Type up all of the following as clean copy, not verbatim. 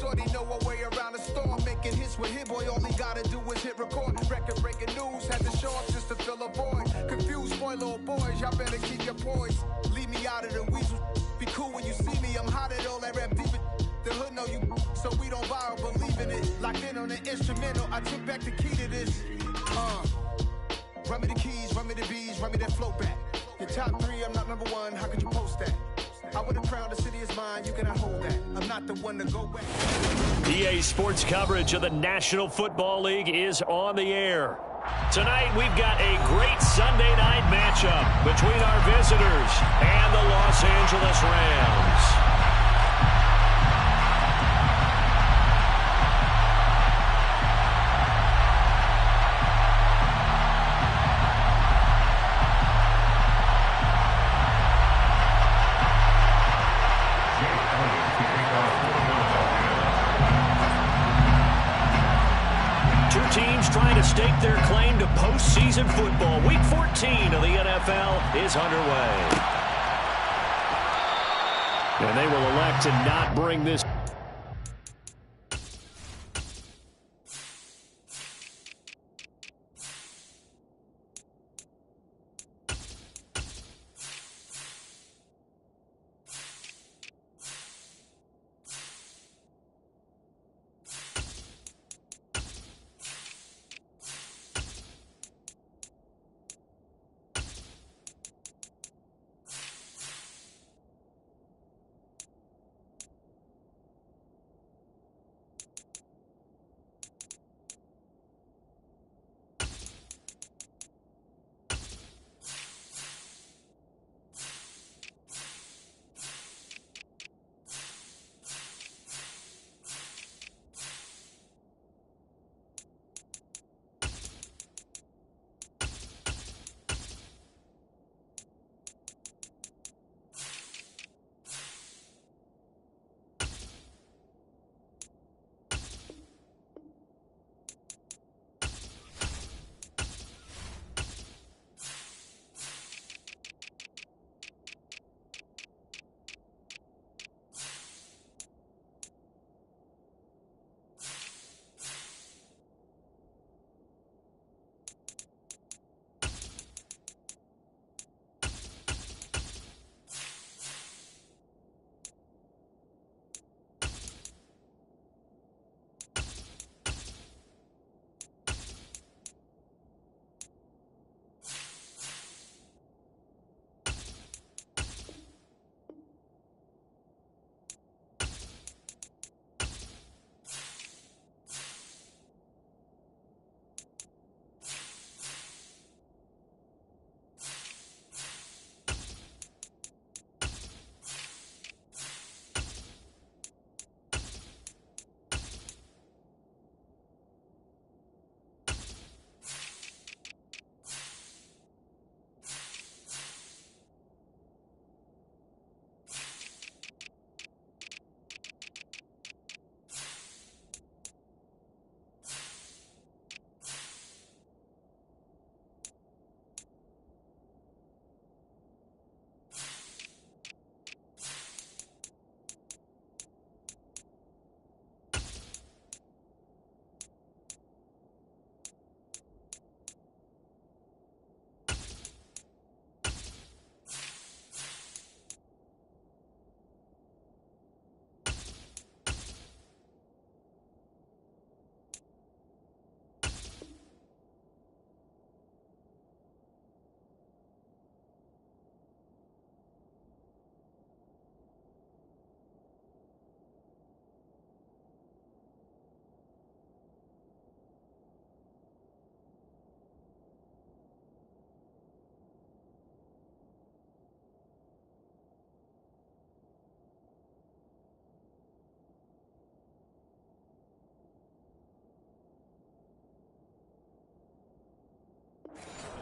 Shorty know a way around the storm, making hits with Hit Boy. All he gotta do is hit record. Record breaking news, had to show up just to fill a void. Confused boy, little boys, y'all better keep your poise. Leave me out of the weasel. Be cool when you see me, I'm hot at all that rap deep. The hood know you, so we don't borrow, believe in it. Locked in on the instrumental, I took back the key to this. Run me the keys, run me the bees, run me that flow back. Your top 3, I'm not number 1, how could you post that? I would have crowned the city is mine, you cannot hold that. I'm not the one to go back. EA Sports coverage of the National Football League is on the air. Tonight we've got a great Sunday night matchup between our visitors and the Los Angeles Rams. Trying to stake their claim to postseason football. Week 14 of the NFL is underway. And they will elect to not bring this.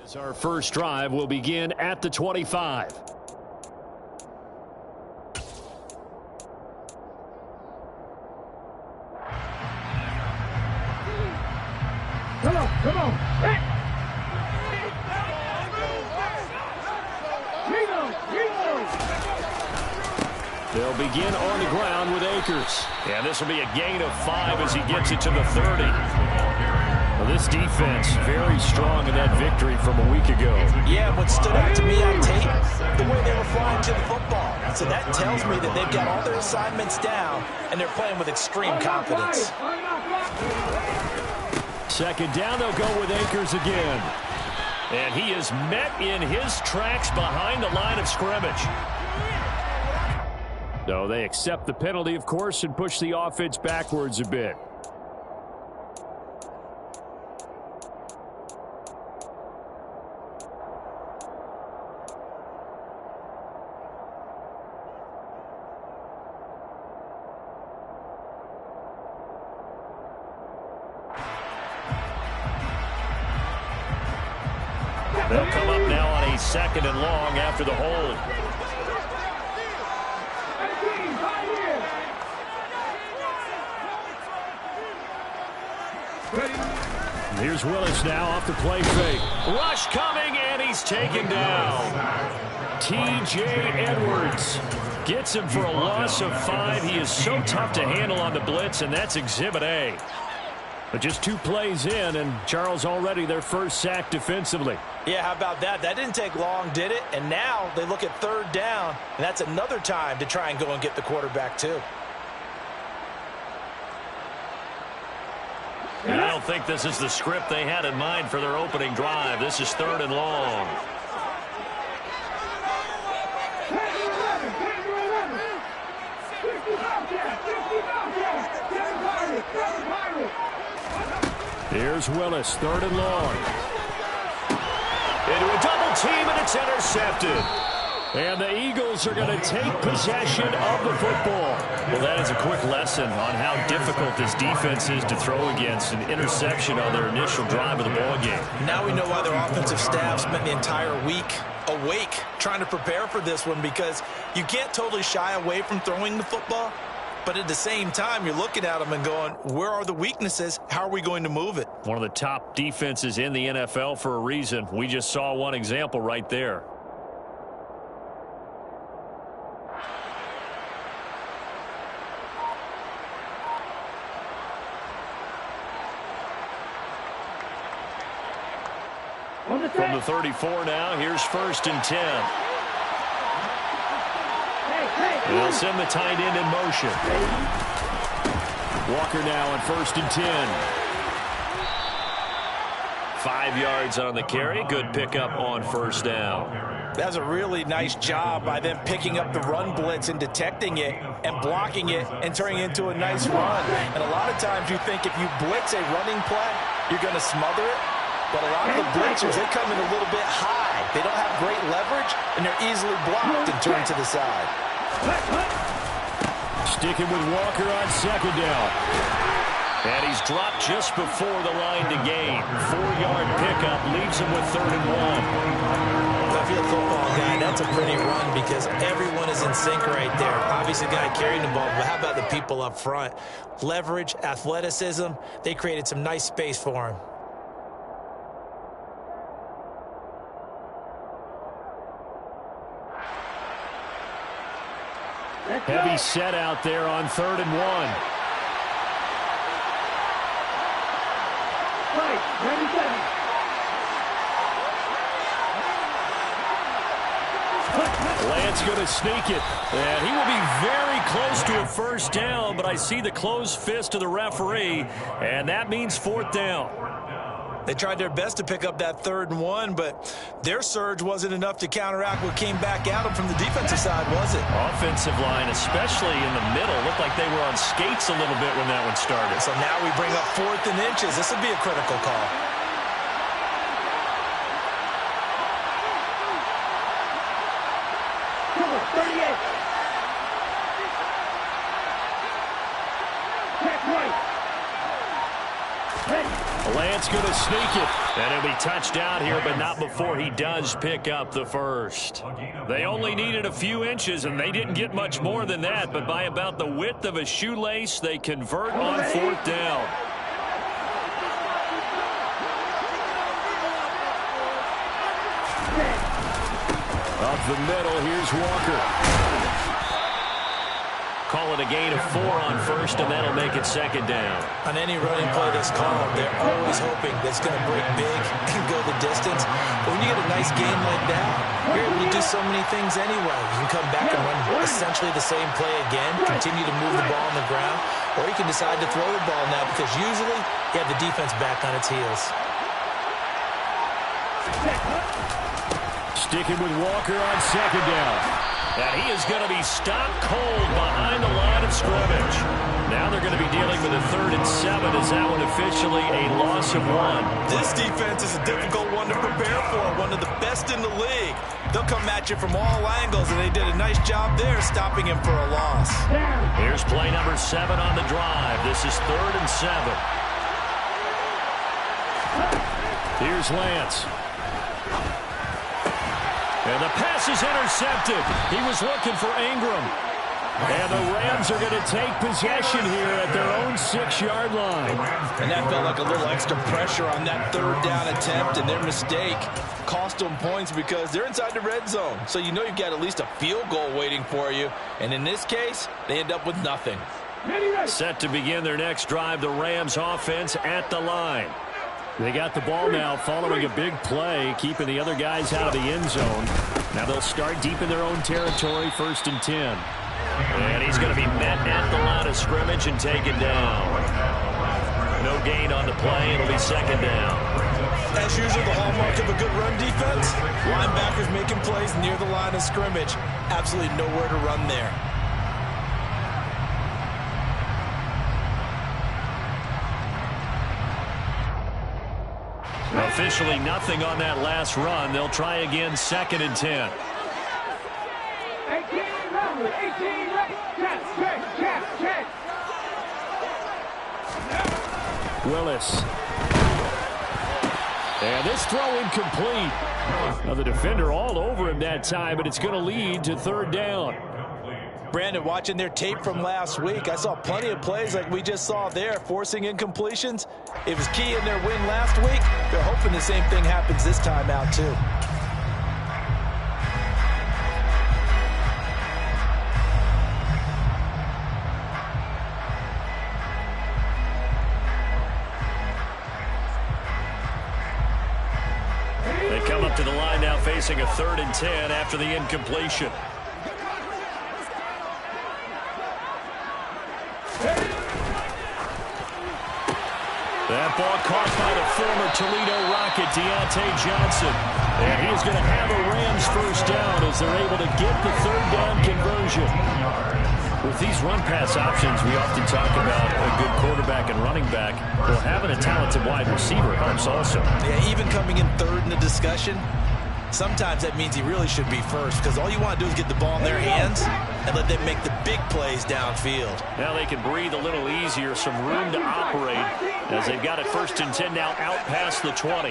As our first drive will begin at the 25. Come on. Hey. They'll They'll begin on the ground with Akers. And this will be a gain of 5 as he gets it to the 30. Well, this defense very strong in that victory from a week ago. Yeah, what stood out to me on tape, the way they were flying to the football. So that tells me that they've got all their assignments down, and they're playing with extreme confidence. Second down, they'll go with Akers again. And he is met in his tracks behind the line of scrimmage. No, they accept the penalty, of course, and push the offense backwards a bit. They'll come up now on a 2nd and long after the hold. Here's Willis now off the play fake. Rush coming, and he's taken down. T.J. Edwards gets him for a loss of 5. He is so tough to handle on the blitz, and that's Exhibit A. But just 2 plays in, and Charles already their first sack defensively. Yeah, how about that? That didn't take long, did it? And now they look at 3rd down, and that's another time to try and go and get the quarterback too. And I don't think this is the script they had in mind for their opening drive. This is 3rd and long. Here's Willis, 3rd and long. Into a double team, and it's intercepted. And the Eagles are going to take possession of the football. Well, that is a quick lesson on how difficult this defense is to throw against. An interception on their initial drive of the ball game. Now we know why their offensive staff spent the entire week awake trying to prepare for this one, because you can't totally shy away from throwing the football. But at the same time, you're looking at them and going, where are the weaknesses? How are we going to move it? One of the top defenses in the NFL for a reason. We just saw one example right there. From the 34 now, here's 1st and 10. They'll send the tight end in motion. Walker now on 1st and 10. 5 yards on the carry. Good pickup on 1st down. That's a really nice job by them picking up the run blitz and detecting it and blocking it and turning it into a nice run. And a lot of times you think if you blitz a running play, you're going to smother it. But a lot of the blitzers, they come in a little bit high. They don't have great leverage, and they're easily blocked and turned to the side. Sticking with Walker on 2nd down. And he's dropped just before the line to gain. 4-yard pickup leaves him with 3rd and 1. If you're a football guy, that's a pretty run because everyone is in sync right there. Obviously, the guy carrying the ball, but how about the people up front? Leverage, athleticism, they created some nice space for him. Heavy set out there on 3rd and 1. Lance going to sneak it. And he will be very close to a 1st down, but I see the closed fist of the referee, and that means 4th down. They tried their best to pick up that 3rd and 1, but their surge wasn't enough to counteract what came back at them from the defensive side, was it? Offensive line, especially in the middle, looked like they were on skates a little bit when that one started. So now we bring up 4th and inches. This would be a critical call. Lance going to sneak it. And it'll be touchdown here, but not before he does pick up the 1st. They only needed a few inches, and they didn't get much more than that. But by about the width of a shoelace, they convert on 4th down. Up the middle, here's Walker. call it a gain of 4 on first, and that'll make it second down. On any running play that's called, they're always hoping that's going to break big and go the distance. But when you get a nice game like that, you're able to do so many things anyway. You can come back and run essentially the same play again, continue to move the ball on the ground, or you can decide to throw the ball now because usually you have the defense back on its heels. Sticking with Walker on second down. And he is going to be stopped cold behind the line of scrimmage. Now they're going to be dealing with a 3rd and 7 as that one officially a loss of 1. This defense is a difficult one to prepare for, one of the best in the league. They'll come at you from all angles, and they did a nice job there stopping him for a loss. Here's play number 7 on the drive. This is 3rd and 7. Here's Lance. And the pass is intercepted. He was looking for Ingram. And the Rams are going to take possession here at their own 6-yard line. And that felt like a little extra pressure on that 3rd down attempt, and their mistake cost them points because they're inside the red zone. So you know you've got at least a field goal waiting for you. And in this case, they end up with nothing. Set to begin their next drive, the Rams offense at the line. They got the ball now following a big play, keeping the other guys out of the end zone. Now they'll start deep in their own territory, 1st and 10. And he's going to be met at the line of scrimmage and taken down. No gain on the play. It'll be second down. As usual, the hallmark of a good run defense, linebackers making plays near the line of scrimmage. Absolutely nowhere to run there. Officially nothing on that last run. They'll try again, 2nd and 10. 18 Willis. And this throw incomplete. Now the defender all over him that time, but it's going to lead to 3rd down. Brandon, watching their tape from last week, I saw plenty of plays like we just saw there, forcing incompletions. It was key in their win last week. They're hoping the same thing happens this time out, too. They come up to the line now facing a 3rd and 10 after the incompletion. That ball caught by the former Toledo Rocket, Deontay Johnson. And he is going to have a Rams 1st down as they're able to get the 3rd down conversion. With these run-pass options, we often talk about a good quarterback and running back. Well, having a talented wide receiver helps also. Yeah, even coming in 3rd in the discussion, sometimes that means he really should be 1st because all you want to do is get the ball in their hands and let them make the big plays downfield. Now they can breathe a little easier, some room to operate as they've got it 1st and 10 now out past the 20.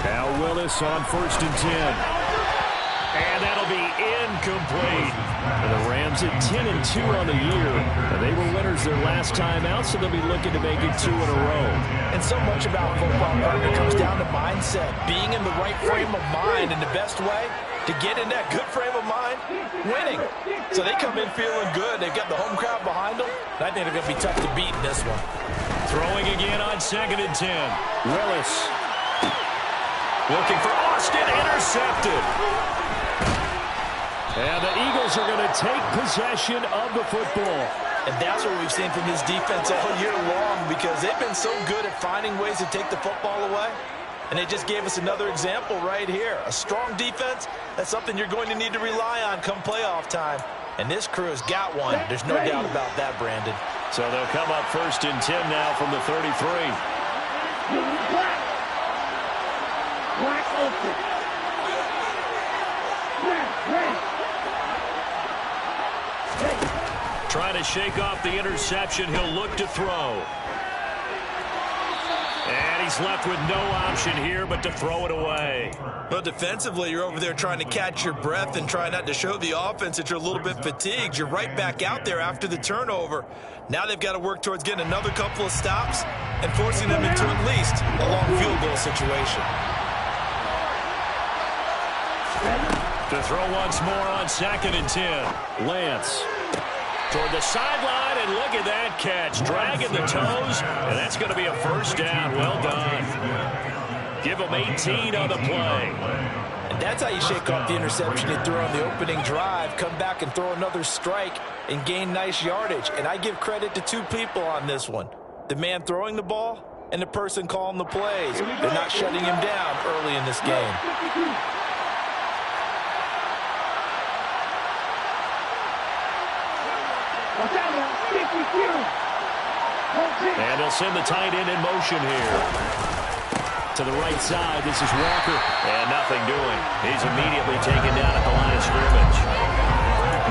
Now Willis on 1st and 10. And that'll be incomplete. And the Rams at 10-2 on the year. And they were winners their last time out, so they'll be looking to make it 2 in a row. And so much about football, partner, comes down to mindset. Being in the right frame of mind, and the best way to get in that good frame of mind, winning. So they come in feeling good. They've got the home crowd behind them. And I think they're going to be tough to beat in this one. Throwing again on 2nd and 10. Willis. Looking for Austin, intercepted. And the Eagles are going to take possession of the football. And that's what we've seen from this defense all year long because they've been so good at finding ways to take the football away. And they just gave us another example right here. A strong defense, that's something you're going to need to rely on come playoff time. And this crew has got one. There's no doubt about that, Brandon. So they'll come up 1st and 10 now from the 33. Black open. Trying to shake off the interception. He'll look to throw. And he's left with no option here but to throw it away. Well, defensively, you're over there trying to catch your breath and try not to show the offense that you're a little bit fatigued. You're right back out there after the turnover. Now they've got to work towards getting another couple of stops and forcing them into at least a long field goal situation. To throw once more on 2nd and 10. Lance. Toward the sideline, and look at that catch. Dragging the toes, and that's going to be a first down. Well done. Give him 18 on the play. And that's how you shake off the interception he threw on the opening drive, come back and throw another strike and gain nice yardage. And I give credit to two people on this one. The man throwing the ball and the person calling the plays. They're not shutting him down early in this game. And they'll send the tight end in motion here. To the right side, this is Walker. And nothing doing. He's immediately taken down at the line of scrimmage.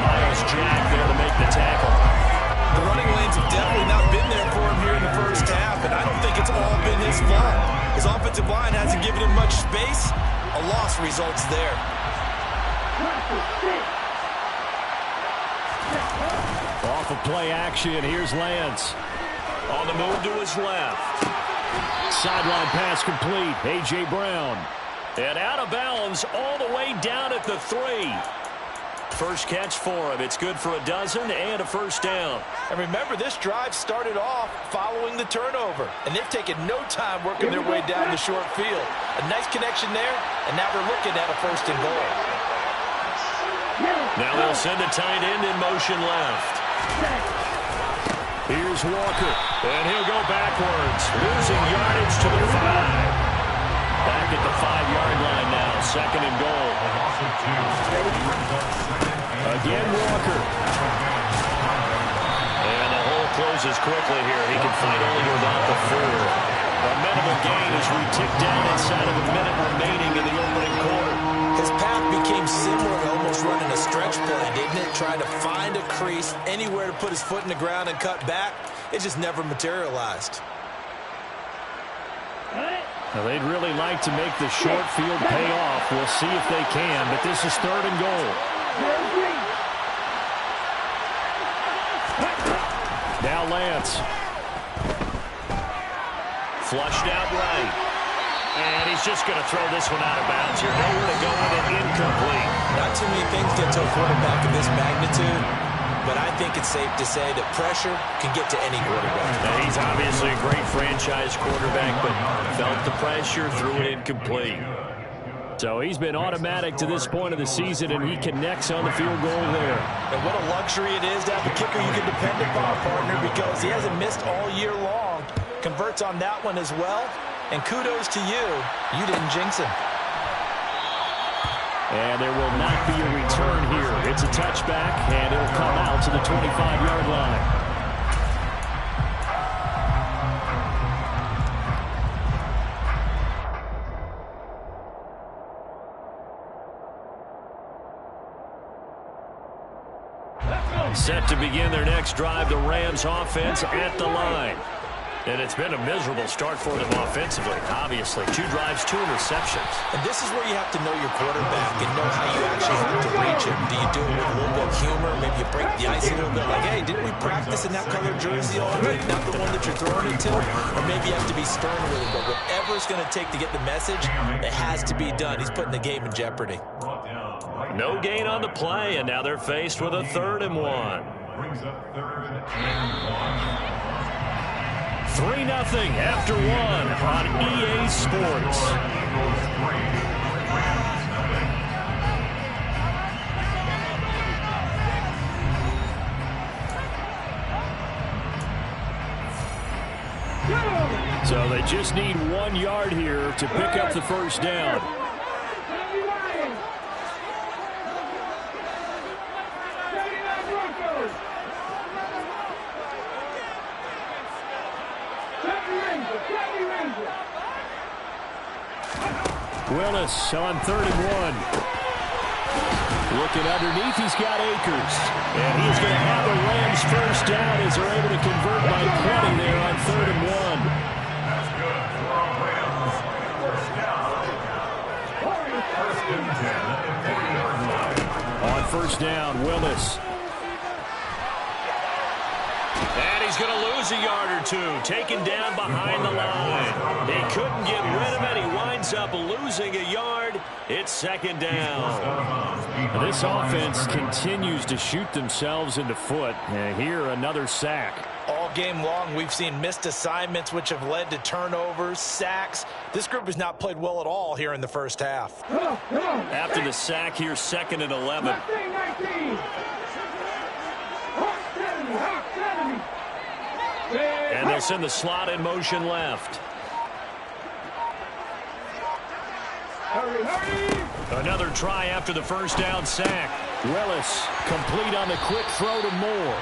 Myles Jack there to make the tackle. The running lanes have definitely not been there for him here in the first half, and I don't think it's all been his fault. His offensive line hasn't given him much space. A loss results there. Off of play action, here's Lance. On the move to his left. Sideline pass complete. A.J. Brown. And out of bounds all the way down at the 3. First catch for him. It's good for a dozen and a first down. And remember, this drive started off following the turnover, and they've taken no time working their way down the short field. A nice connection there, and now they're looking at a first and goal. Now they'll send a tight end in motion left. Here's Walker, and he'll go backwards, losing yardage to the 5. Back at the 5-yard line now, second and goal. Again, Walker. And the hole closes quickly here. He can fight only to about the 4. A minimal gain as we tick down inside of a minute remaining in the opening quarter. His path became similar to almost running a stretch play, didn't it? Trying to find a crease, anywhere to put his foot in the ground and cut back. It just never materialized. Now, they'd really like to make the short field pay off. We'll see if they can, but this is third and goal. Now Lance. Flushed out right. And he's just going to throw this one out of bounds here. Nowhere to go with it, incomplete. Not too many things get to a quarterback of this magnitude, but I think it's safe to say that pressure can get to any quarterback. Now, he's obviously a great franchise quarterback, but felt the pressure, threw it incomplete. So he's been automatic to this point of the season, and he connects on the field goal there. And what a luxury it is to have a kicker you can depend upon, partner, because he hasn't missed all year long. Converts on that one as well. And kudos to you. You didn't jinx him. And there will not be a return here. It's a touchback, and it'll come out to the 25-yard line. Set to begin their next drive, the Rams offense at the line. And it's been a miserable start for them offensively, obviously. 2 drives, 2 interceptions. And this is where you have to know your quarterback and know how you actually have to reach him. Do you do it with a little bit of humor? Maybe you break the ice a little bit like, hey, didn't we practice in that color jersey all week? Not the one that you're throwing it to? Or maybe you have to be stern with it. But whatever it's going to take to get the message, it has to be done. He's putting the game in jeopardy. No gain on the play, and now they're faced with a 3rd and 1. 3-0 after 1 on EA Sports. So they just need 1 yard here to pick up the first down. Willis on 3rd and 1. Looking underneath, he's got Akers. And he's going to have the Rams first down as they're able to convert by 20 there on 3rd and 1. On first down, Willis. And he's going to lose a yard or two, taken down behind the line. He couldn't get rid of it. He winds up losing a yard. It's second down. This offense continues to shoot themselves in the foot. And here, another sack. All game long, we've seen missed assignments, which have led to turnovers, sacks. This group has not played well at all here in the first half. After the sack, here's second and 11. And they'll send the slot in motion left. Another try after the first down sack. Willis complete on the quick throw to Moore.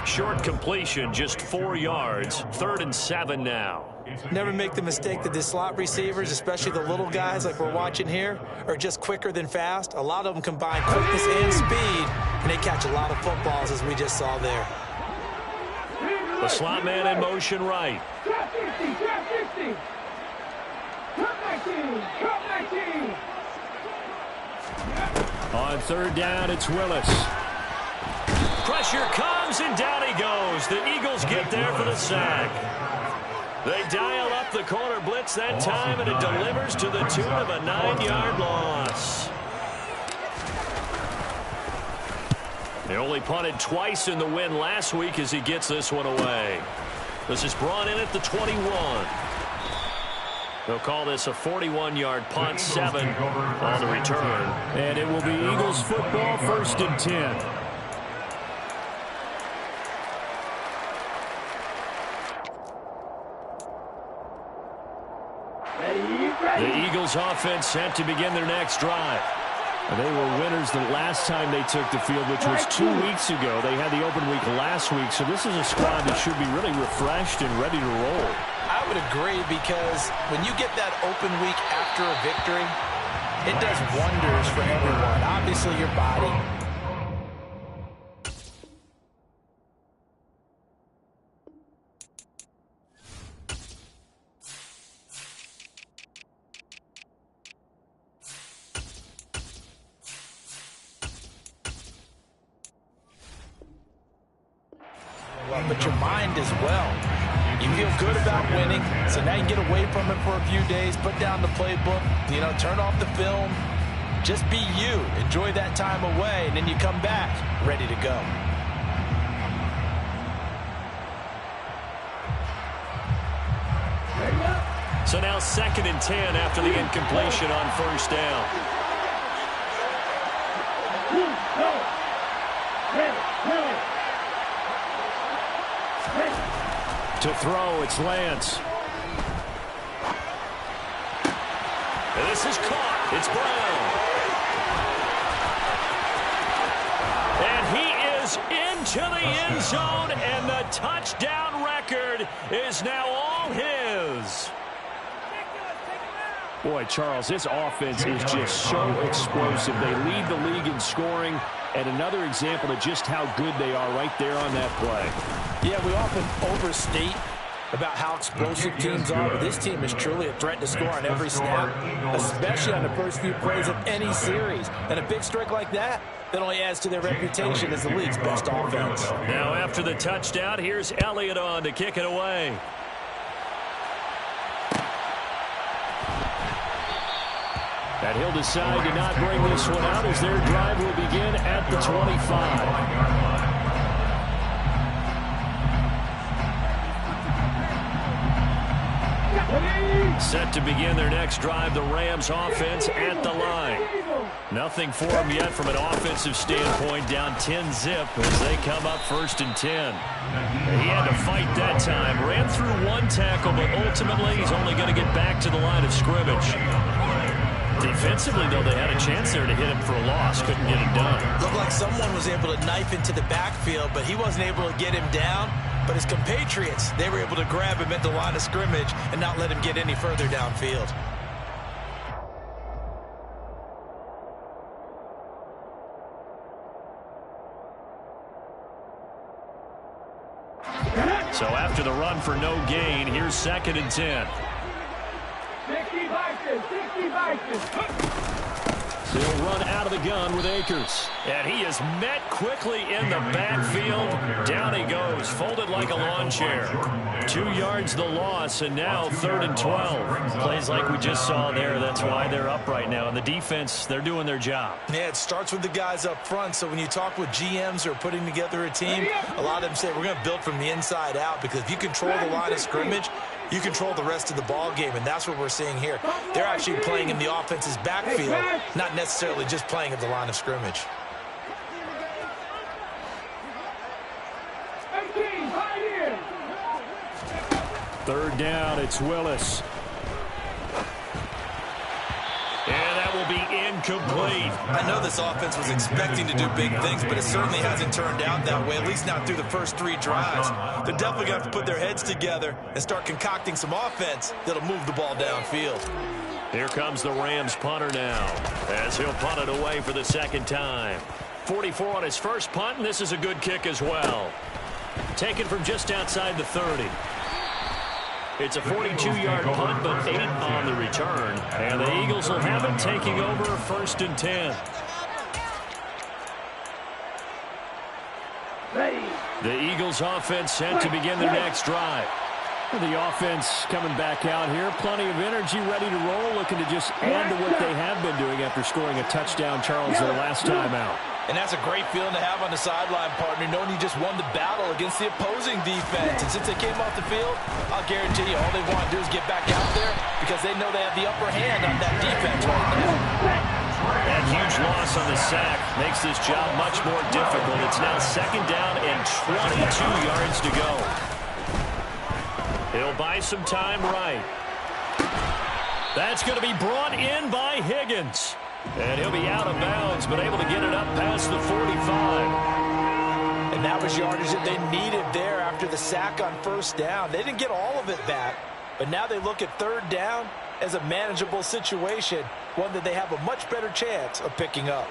Short completion, just 4 yards. 3rd and 7 now. Never make the mistake that the slot receivers, especially the little guys like we're watching here, are just quicker than fast. A lot of them combine quickness and speed, and they catch a lot of footballs, as we just saw there. The slot man in motion right. On 3rd down, it's Willis. Pressure comes, and down he goes. The Eagles get there for the sack. They dial up the corner blitz that time, and it delivers to the tune of a 9-yard loss. They only punted twice in the win last week as he gets this one away. This is brought in at the 21. They'll call this a 41-yard punt, 7 on the return. And it will be Eagles football, 1st and 10. The Eagles offense set to begin their next drive. They were winners the last time they took the field, which was 2 weeks ago. They had the open week last week, so this is a squad that should be really refreshed and ready to roll. I would agree, because when you get that open week after a victory, it does wonders for everyone. Obviously, your body. But your mind as well. You feel good about winning, so now you get away from it for a few days, put down the playbook, turn off the film. Just be you. Enjoy that time away, and then you come back ready to go. So now 2nd and 10 after the incompletion on 1st down. To throw, it's Lance. This is caught. It's Brown. And he is into the end zone, and the touchdown record is now all his. Boy, Charles, this offense is just so explosive. They lead the league in scoring, and another example of just how good they are right there on that play. Yeah, we often overstate about how explosive teams are, but this team is truly a threat to score on every snap, especially on the first few plays of any series. And a big strike like that only adds to their reputation as the league's best offense. Now after the touchdown, here's Elliott on to kick it away. And he'll decide to not bring this one out as their drive will begin at the 25. Set to begin their next drive, the Rams offense at the line. Nothing for them yet from an offensive standpoint, down 10-zip as they come up 1st and 10. He had to fight that time. Ran through one tackle, but ultimately he's only going to get back to the line of scrimmage. Defensively, though, they had a chance there to hit him for a loss. Couldn't get it done. Looked like someone was able to knife into the backfield, but he wasn't able to get him down. But his compatriots, they were able to grab him at the line of scrimmage and not let him get any further downfield. So after the run for no gain, here's 2nd and 10. He'll run out of the gun with Akers. And he is met quickly in the backfield. Down he goes, folded like a lawn chair. 2 yards the loss, and now 3rd and 12. Plays like we just saw there. That's why they're up right now. And the defense, they're doing their job. Yeah, it starts with the guys up front. So when you talk with GMs who are putting together a team, a lot of them say we're going to build from the inside out, because if you control the line of scrimmage, you control the rest of the ball game, and that's what we're seeing here. They're actually playing in the offense's backfield, not necessarily just playing at the line of scrimmage. Third down, it's Willis. And that will be incomplete. I know this offense was expecting to do big things, but it certainly hasn't turned out that way, at least not through the first 3 drives. They're definitely going to have to put their heads together and start concocting some offense that'll move the ball downfield. Here comes the Rams punter now, as he'll punt it away for the 2nd time. 44 on his first punt, and this is a good kick as well. Taken from just outside the 30. It's a 42-yard punt, but 8 on the return. And the Eagles will have it, taking over 1st and 10. The Eagles offense set to begin their next drive. The offense coming back out here. Plenty of energy, ready to roll, looking to just add to what they have been doing after scoring a touchdown, Charles, their last time out. And that's a great feeling to have on the sideline, partner, knowing you just won the battle against the opposing defense. And since they came off the field, I'll guarantee you all they want to do is get back out there, because they know they have the upper hand on that defense right now. That huge loss on the sack makes this job much more difficult. It's now 2nd down and 22 yards to go. He'll buy some time right. That's going to be brought in by Higgins. And he'll be out of bounds, but able to get it up past the 45. And that was yardage that they needed there after the sack on 1st down. They didn't get all of it back, but now they look at 3rd down as a manageable situation, one that they have a much better chance of picking up.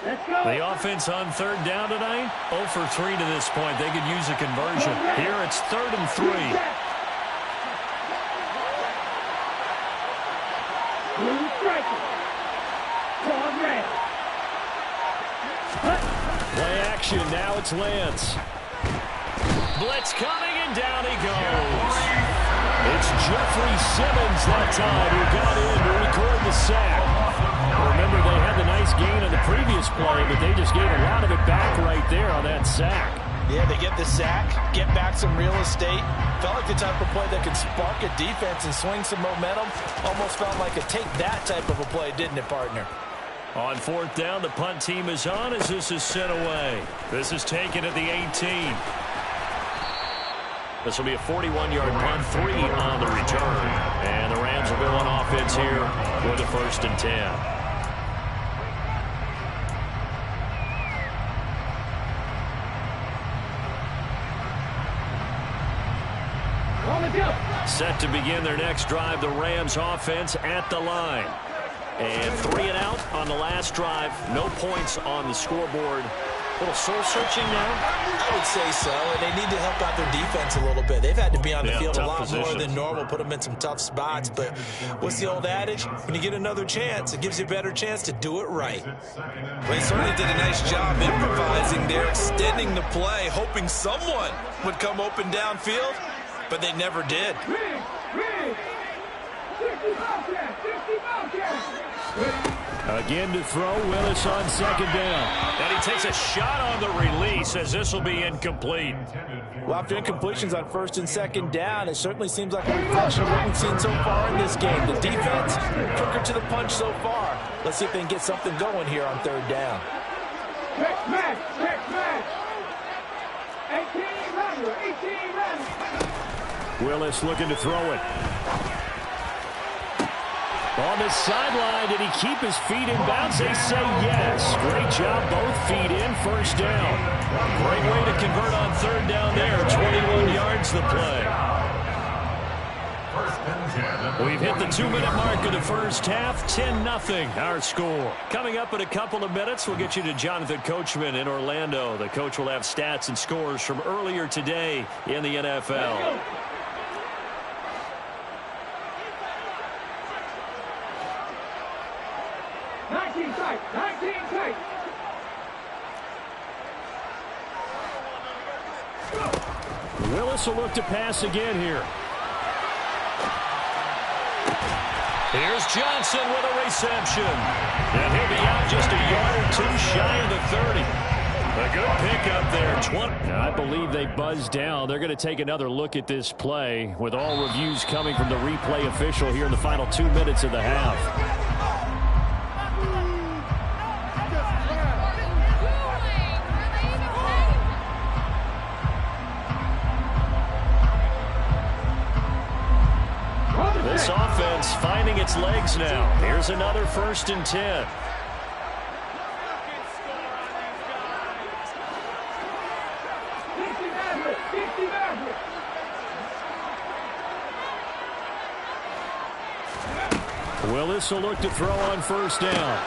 The offense on 3rd down tonight, 0 for 3 to this point. They could use a conversion. Here it's 3rd and 3. Play action, now it's Lance. Blitz coming, and down he goes. It's Jeffrey Simmons that time who got in to record the sack. Remember, they had the nice gain on the previous play, but they just gave a lot of it back right there on that sack. Yeah, they get the sack, get back some real estate. Felt like the type of play that could spark a defense and swing some momentum. Almost felt like a take that type of a play, didn't it, partner? On 4th down, the punt team is on as this is sent away. This is taken at the 18. This will be a 41-yard punt, 3 on the return. And the Rams will go on offense here with a 1st and 10. Set to begin their next drive, the Rams offense at the line. And 3 and out on the last drive. No points on the scoreboard. A little soul-searching now? I would say so, and they need to help out their defense a little bit. They've had to be on the field a lot more than normal, put them in some tough spots. But what's the old adage? When you get another chance, it gives you a better chance to do it right. Well, they certainly did a nice job improvising there, extending the play, hoping someone would come open downfield, but they never did. Again to throw, Willis on 2nd down. And he takes a shot on the release as this will be incomplete. Well, after incompletions on 1st and 2nd down, it certainly seems like a reflection of what we've seen so far in this game. The defense, quicker to the punch so far. Let's see if they can get something going here on 3rd down. Check match. 18 runner. Willis looking to throw it. On the sideline, did he keep his feet in bounds? They say yes. Great job, both feet in, 1st down. Great way to convert on 3rd down there. 21 yards the play. We've hit the 2-minute mark of the first half. 10-0 our score. Coming up in a couple of minutes, we'll get you to Jonathan Coachman in Orlando. The coach will have stats and scores from earlier today in the NFL. Willis will look to pass again here. Here's Johnson with a reception. And he'll be out just a yard or two shy of the 30. A good pickup there. 20. Now, I believe they buzzed down. They're going to take another look at this play with all reviews coming from the replay official here in the final 2 minutes of the half. This offense finding its legs now. Here's another 1st and 10. Willis will look to throw on 1st down.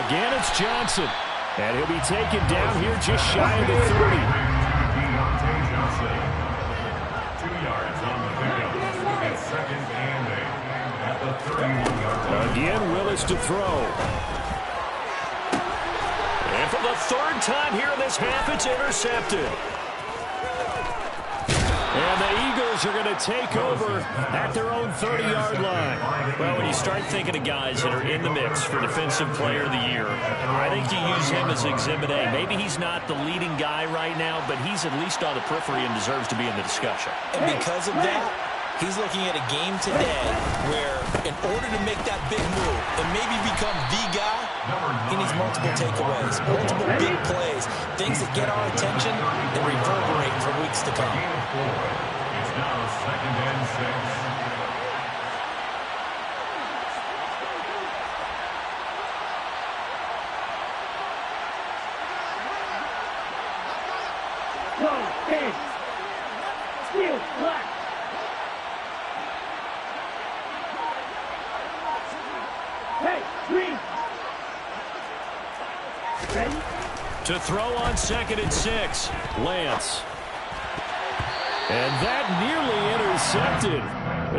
Again, it's Johnson. And he'll be taken down here just shy of the 30. 2 yards on the pickup. It's 2nd and 8 at the 31-yard line. Again, Willis to throw. And for the 3rd time here in this half, it's intercepted. And the Eagles are going to take over at their own 30-yard line. Well, when you start thinking of guys that are in the mix for Defensive Player of the Year, I think you use him as Exhibit A. Maybe he's not the leading guy right now, but he's at least on the periphery and deserves to be in the discussion. And because of that, he's looking at a game today where in order to make that big move and maybe become the guy, he needs multiple takeaways, multiple big plays, things that get our attention and reverberate for weeks to come. It's now 2nd and 6. Steel, black. Hey, green. Ready? To throw on 2nd and 6, Lance. And that nearly intercepted.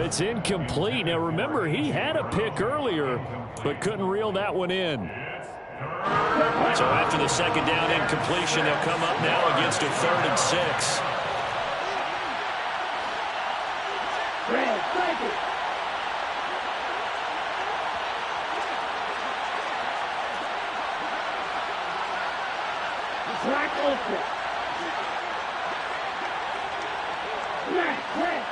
It's incomplete. Now, remember, he had a pick earlier, but couldn't reel that one in. So after the 2nd down incompletion, they'll come up now against a 3rd and 6. Red, blanket. Black ultra. Black, red.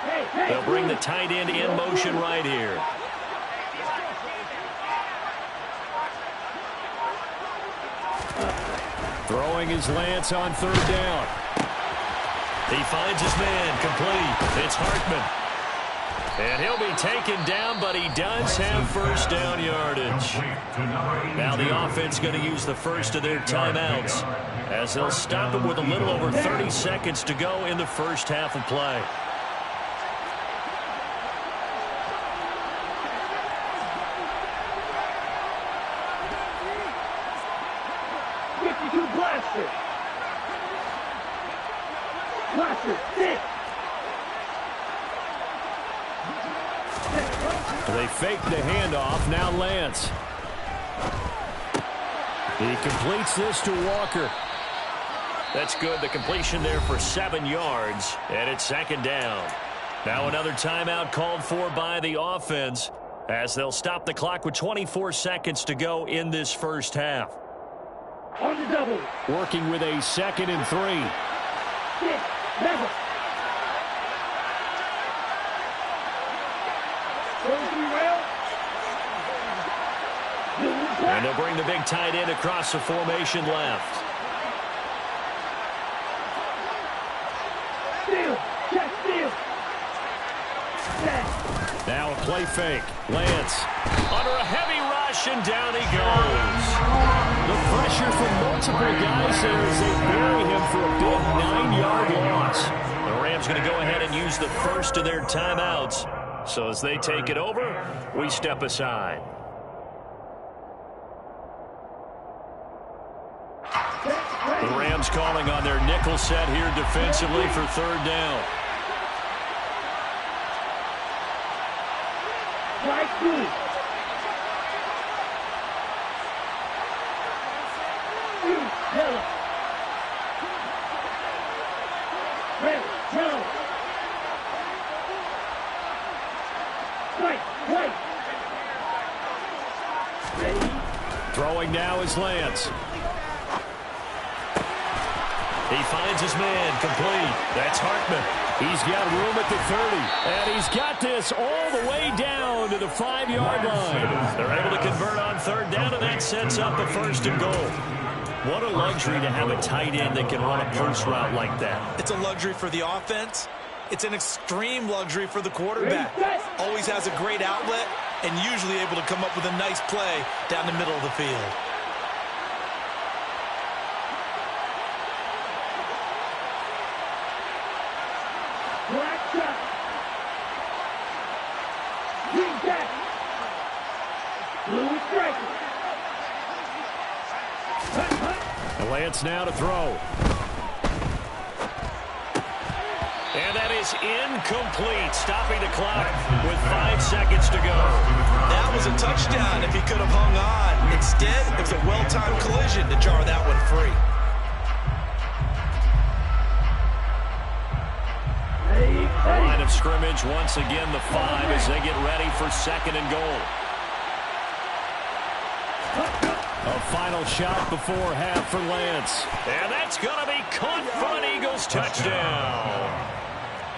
Hey, hey. They'll bring the tight end in motion right here. Throwing is Lance on 3rd down. He finds his man, complete. It's Hartman. And he'll be taken down, but he does have 1st down yardage. Now the offense going to use the first of their timeouts as they'll stop him with a little over 30 seconds to go in the 1st half of play. They fake the handoff. Now Lance. He completes this to Walker. That's good. The completion there for 7 yards, and it's 2nd down. Now another timeout called for by the offense as they'll stop the clock with 24 seconds to go in this 1st half. On the double. Working with a 2nd and 3. 6, level. And they'll bring the big tight end across the formation left. Steal, check, steal. Now a play fake. Lance. Under a heavy rush, and down he goes. The pressure from multiple guys there as they bury him for a big 9-yard loss. The Rams going to go ahead and use the first of their timeouts. So as they take it over, we step aside. The Rams calling on their nickel set here defensively for 3rd down. Right through. Yellow. Red, Throwing now is Lance. He finds his man, complete. That's Hartman. He's got room at the 30, and he's got this all the way down to the 5-yard line. They're able to convert on third down, and that sets up a 1st and goal. What a luxury to have a tight end that can run a post route like that. It's a luxury for the offense. It's an extreme luxury for the quarterback. Always has a great outlet and usually able to come up with a nice play down the middle of the field. Lance now to throw. And that is incomplete, stopping the clock with 5 seconds to go. That was a touchdown if he could have hung on. Instead, it was a well-timed collision to jar that one free. Line of scrimmage, once again the 5 as they get ready for 2nd and goal. A final shot before half for Lance. And that's going to be caught for an Eagles touchdown.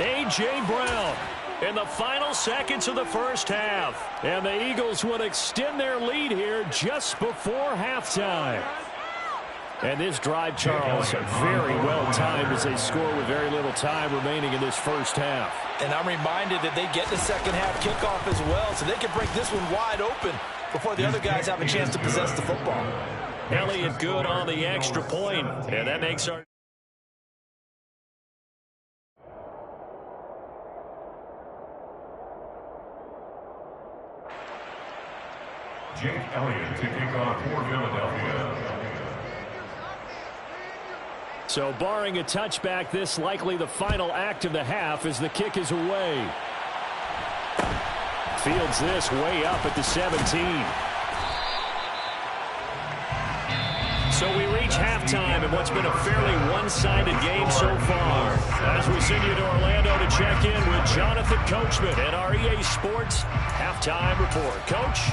A.J. Brown in the final seconds of the first half. And the Eagles would extend their lead here just before halftime. And this drive, Charles, very well timed as they score with very little time remaining in this first half. And I'm reminded that they get the second half kickoff as well, so they can break this one wide open before the other guys have a chance to possess the football. Elliott good on the extra point, and that makes our... Jake Elliott to kick off for Philadelphia. So barring a touchback, this likely the final act of the half as the kick is away. Fields this way up at the 17. So we reach halftime in what's been a fairly one-sided game so far. As we send you to Orlando to check in with Jonathan Coachman at our EA Sports Halftime Report. Coach?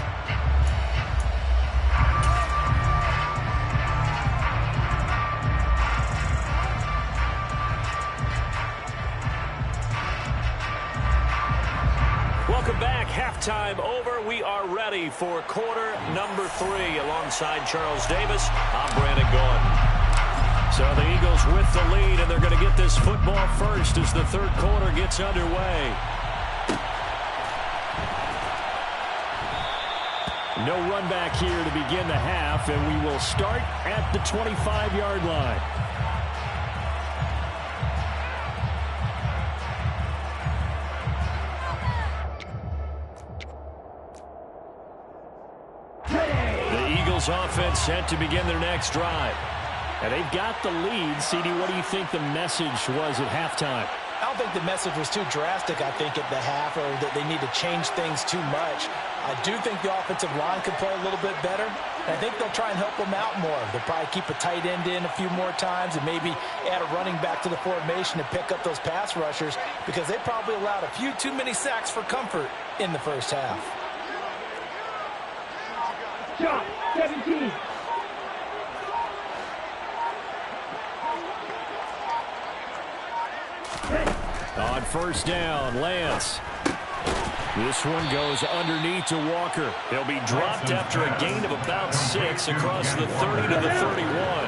Welcome back. Halftime over. We are ready for quarter number 3 alongside Charles Davis. I'm Brandon Gaudin. So the Eagles with the lead, and they're going to get this football first as the third quarter gets underway. No run back here to begin the half, and we will start at the 25-yard line. Offense set to begin their next drive. And they've got the lead. CD, what do you think the message was at halftime? I don't think the message was too drastic, I think, at the half, or that they need to change things too much. I do think the offensive line could play a little bit better. And I think they'll try and help them out more. They'll probably keep a tight end in a few more times and maybe add a running back to the formation to pick up those pass rushers, because they probably allowed a few too many sacks for comfort in the first half. Shot 17. On first down, Lance. This one goes underneath to Walker. He'll be dropped after a gain of about 6 across the 30 to the 31.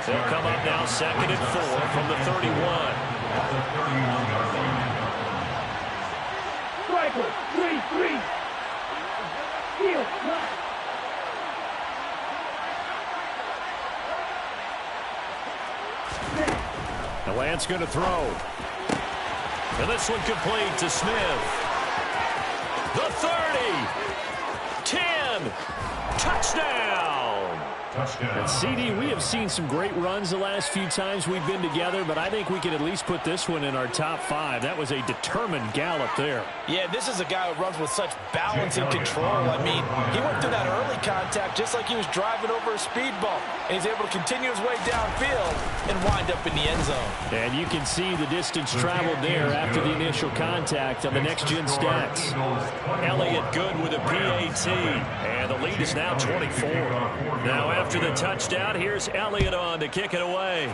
They'll come up now 2nd and 4 from the 31. Striker 3-3. Steal. Now Lance going to throw. And this one complete to Smith. The 30. 10. Touchdown. And CD, we have seen some great runs the last few times we've been together, but I think we could at least put this one in our top 5. That was a determined gallop there. Yeah, this is a guy who runs with such balance and control. I mean, he went through that early contact just like he was driving over a speed bump, and he's able to continue his way downfield and wind up in the end zone. And you can see the distance traveled there after the initial contact on the next-gen stats. Elliott good with a PAT, and the lead is now 24. Now after the touchdown, here's Elliott on to kick it away.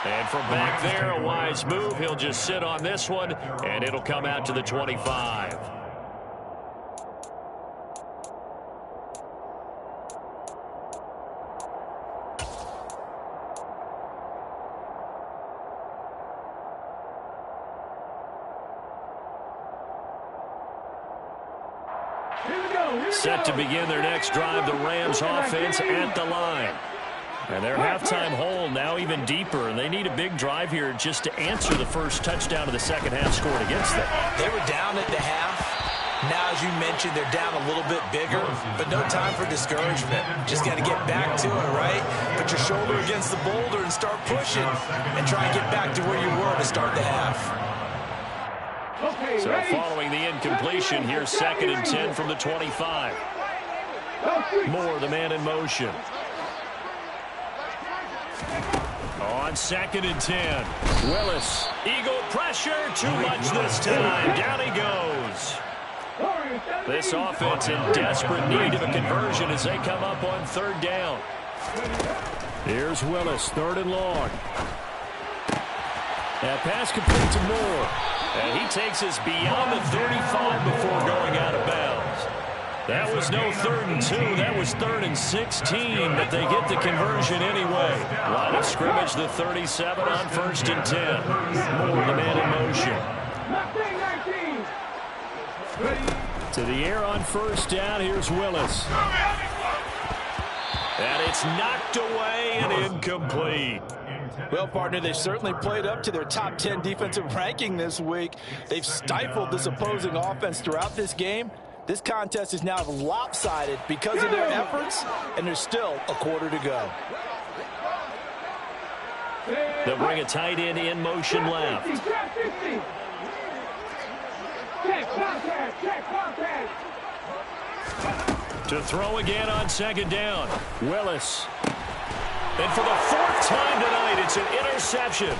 And from back there, a wise move. He'll just sit on this one, and it'll come out to the 25. Set to begin their next drive, the Rams offense at the line. And their halftime hole now even deeper, and they need a big drive here just to answer the first touchdown of the second half scored against them. They were down at the half. Now, as you mentioned, they're down a little bit bigger, but no time for discouragement. Just got to get back to it, right? Put your shoulder against the boulder and start pushing and try and get back to where you were to start the half. So following the incompletion, here's 2nd and 10 from the 25. Moore, the man in motion. On 2nd and 10. Willis. Eagle pressure. Too much this time. Down he goes. This offense in desperate need of a conversion as they come up on 3rd down. Here's Willis, 3rd and long. That pass complete to Moore. And he takes us beyond the 35 before going out of bounds. That was no 3rd and 2. That was 3rd and 16, but they get the conversion anyway. Line of scrimmage, the 37 on 1st and 10. Moore, the man in motion. To the air on 1st down. Here's Willis. And it's knocked away and incomplete. Well, partner, they've certainly played up to their top 10 defensive ranking this week. They've stifled this opposing offense throughout this game. This contest is now lopsided because of their efforts, and there's still a quarter to go. They'll bring a tight end in motion left. To throw again on 2nd down. Willis. And for the 4th time tonight, it's an interception.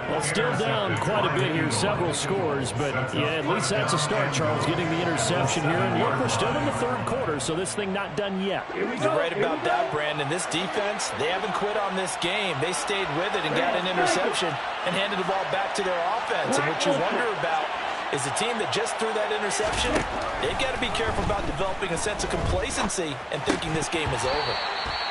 Well, still down quite a bit here, several scores, but yeah, at least that's a start, Charles, getting the interception here. And look, we're still in the 3rd quarter, so this thing not done yet. You're right about that, Brandon. This defense, they haven't quit on this game. They stayed with it and got an interception and handed the ball back to their offense. And what you wonder about is the team that just threw that interception, they've got to be careful about developing a sense of complacency and thinking this game is over.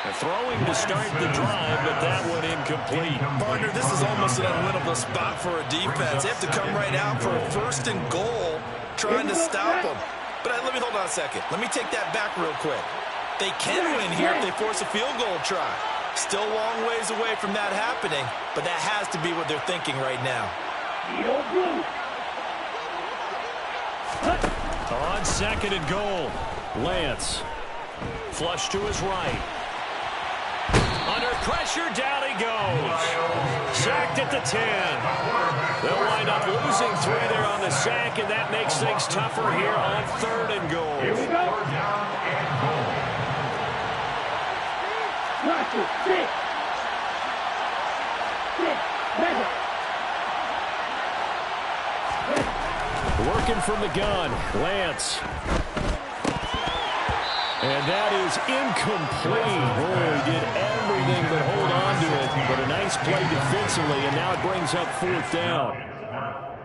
They're throwing to start the drive, but that one incomplete. Partner, this is almost an unwinnable spot for a defense. They have to come right out for a 1st and goal trying to stop them. But let me hold on a second. Let me take that back real quick. They can win here if they force a field goal try. Still a long ways away from that happening, but that has to be what they're thinking right now. On 2nd and goal, Lance. Flush to his right. Under pressure, down he goes. Sacked at the 10. They'll wind up losing 3 there on the sack, and that makes things tougher here on 3rd and goal. Here we go. Working from the gun, Lance. And that is incomplete. Boy, he did everything but hold on to it. But a nice play defensively, and now it brings up 4th down.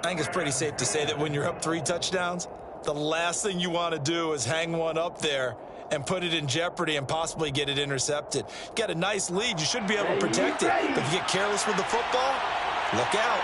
I think it's pretty safe to say that when you're up 3 touchdowns, the last thing you want to do is hang one up there and put it in jeopardy and possibly get it intercepted. You got a nice lead. You should be able to protect it. But if you get careless with the football, look out.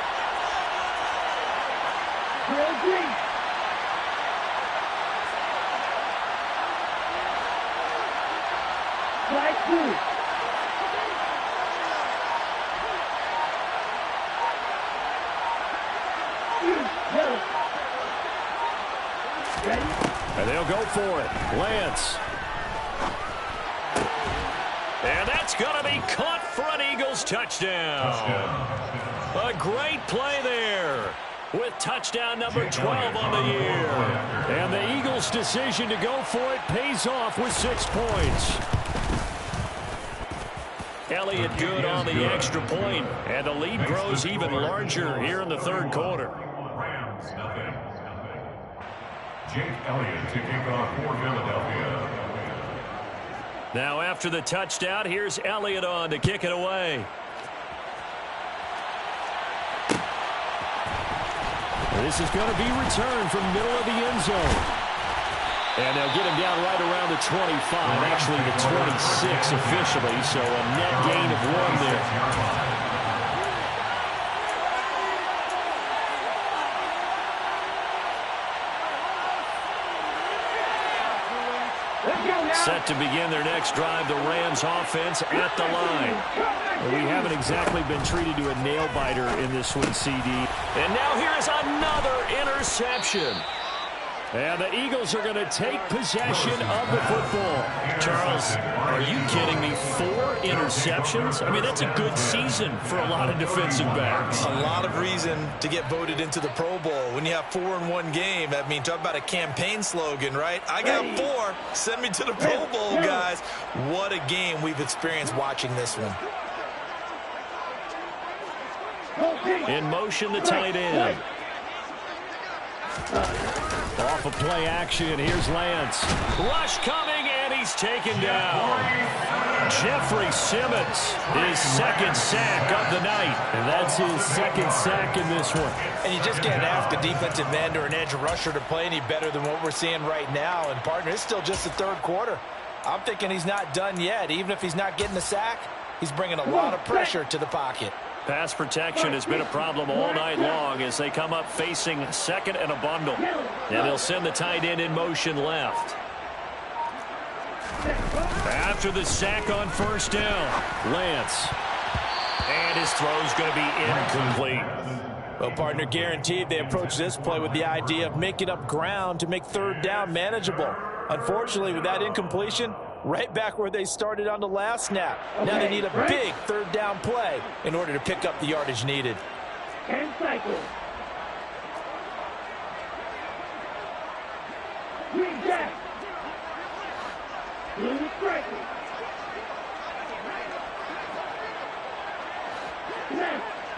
And they'll go for it. Lance. And that's going to be caught for an Eagles touchdown. A great play there with touchdown number 12 on the year. And the Eagles' decision to go for it pays off with 6 points. Elliott good on the extra point, and the lead grows even larger here in the third quarter. Rams, nothing. Jake Elliott to kick off for Philadelphia. Now after the touchdown, here's Elliott on to kick it away. This is going to be returned from middle of the end zone. And they'll get him down right around the 25, actually the 26 officially, so a net gain of 1 there. Set to begin their next drive, the Rams offense at the line. We haven't exactly been treated to a nail-biter in this one, CD. And now here is another interception. And the Eagles are going to take possession of the football. Charles, are you kidding me? 4 interceptions? I mean, that's a good season for a lot of defensive backs. A lot of reason to get voted into the Pro Bowl. When you have 4 in one game, I mean, talk about a campaign slogan, right? I got 4. Send me to the Pro Bowl, guys. What a game we've experienced watching this one. In motion, the tight end. Off of play action, here's Lance. Rush coming, and he's taken down. Jeffrey Simmons, his 2nd sack of the night. And that's his 2nd sack in this one. And you just can't ask a defensive end or an edge rusher to play any better than what we're seeing right now. And, partner, it's still just the third quarter. I'm thinking he's not done yet. Even if he's not getting the sack, he's bringing a lot of pressure to the pocket. Pass protection has been a problem all night long as they come up facing 2nd and a bundle. And they'll send the tight end in motion left. After the sack on 1st down, Lance. And his throw's going to be incomplete. Well, partner, guaranteed they approach this play with the idea of making up ground to make 3rd down manageable. Unfortunately, with that incompletion, right back where they started on the last snap. Now they need a big 3rd down play in order to pick up the yardage needed. And cycle. Green jack. Blue striker.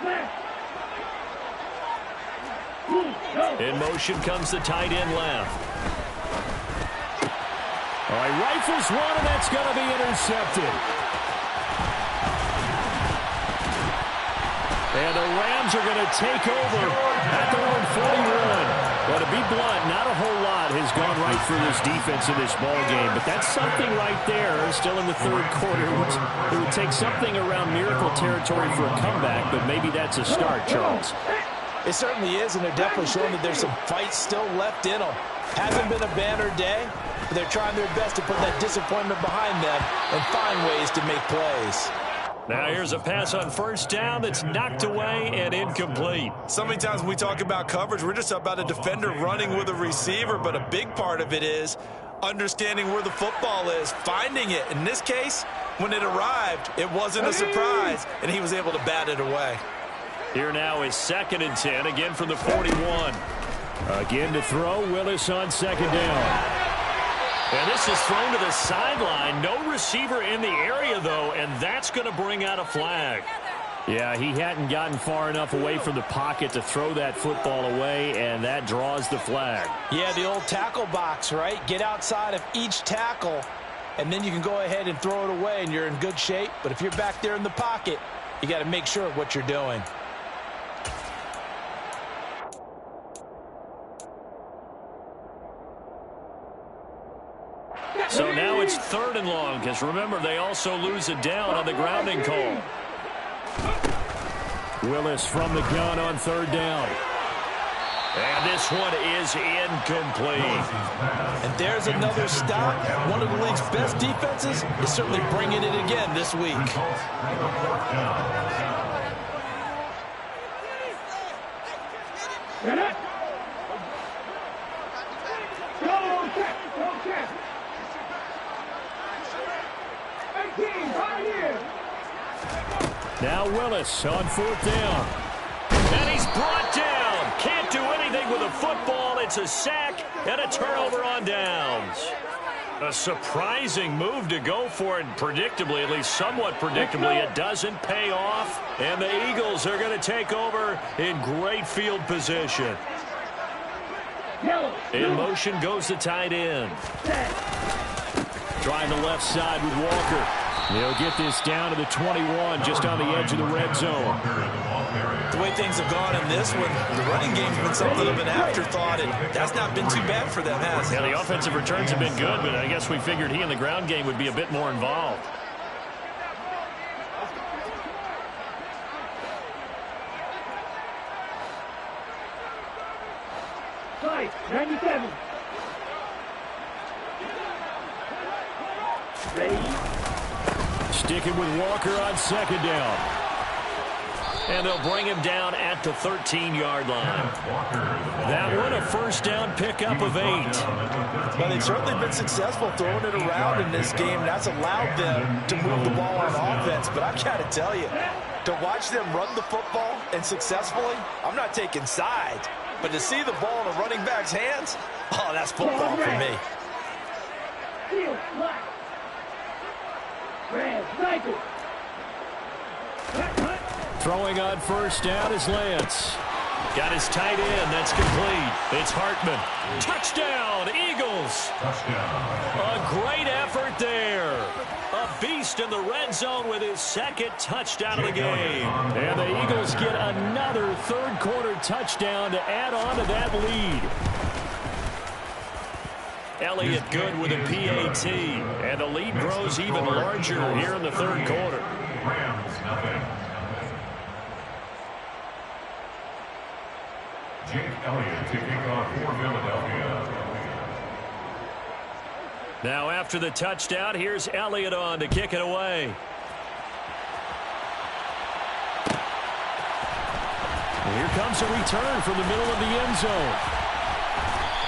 Left. In motion comes the tight end left. All right, rifles one, and that's going to be intercepted. And the Rams are going to take over at their own 41. Well, to be blunt, not a whole lot has gone right for this defense in this ball game, but that's something right there. Still in the third quarter. It would take something around miracle territory for a comeback, but maybe that's a start, Charles. It certainly is, and they're definitely showing that there's some fight still left in them. Hasn't been a banner day, but they're trying their best to put that disappointment behind them and find ways to make plays. Now here's a pass on 1st down that's knocked away and incomplete. So many times when we talk about coverage, we're just about a defender running with a receiver, but a big part of it is understanding where the football is, finding it. In this case, when it arrived, it wasn't a surprise, and he was able to bat it away. Here now is 2nd and 10, again from the 41. Again to throw, Willis on 2nd down. And this is thrown to the sideline. No receiver in the area, though, and that's going to bring out a flag. Yeah, he hadn't gotten far enough away from the pocket to throw that football away, and that draws the flag. Yeah, the old tackle box, right? Get outside of each tackle, and then you can go ahead and throw it away, and you're in good shape. But if you're back there in the pocket, you got to make sure of what you're doing. So now it's 3rd and long, because remember, they also lose it down on the grounding call. Willis from the gun on 3rd down. And this one is incomplete. And there's another stop. One of the league's best defenses is certainly bringing it again this week. Go check. Go check. 18, right here. Now Willis on 4th down. And he's brought down. Can't do anything with a football. It's a sack and a turnover on downs. A surprising move to go for it. Predictably, at least somewhat predictably, it doesn't pay off. And the Eagles are going to take over in great field position. In motion goes the tight end. Trying the left side with Walker. They'll get this down to the 21, just on the edge of the red zone. The way things have gone in this one, the running game's been something of an afterthought, and that's not been too bad for them, has it? Yeah, the offensive returns have been good, but I guess we figured he in the ground game would be a bit more involved. Side, 97. Ready? Sticking with Walker on 2nd down. And they'll bring him down at the 13-yard line. That one, a 1st down pickup of 8. Well, they've certainly been successful throwing it around in this game. That's allowed them to move the ball on offense. But I've got to tell you, to watch them run the football and successfully, I'm not taking sides. But to see the ball in a running back's hands, oh, that's football for me. Field, black. Red, cycle. Throwing on 1st down is Lance. Got his tight end. That's complete. It's Hartman. Touchdown, Eagles. A great effort there. A beast in the red zone with his 2nd touchdown of the game. And the Eagles get another 3rd quarter touchdown to add on to that lead. Elliott good with a PAT. And the lead grows even larger here in the 3rd quarter. Rams, nothing. Jake Elliott to kick off for Philadelphia. Now after the touchdown, here's Elliott on to kick it away. And here comes a return from the middle of the end zone.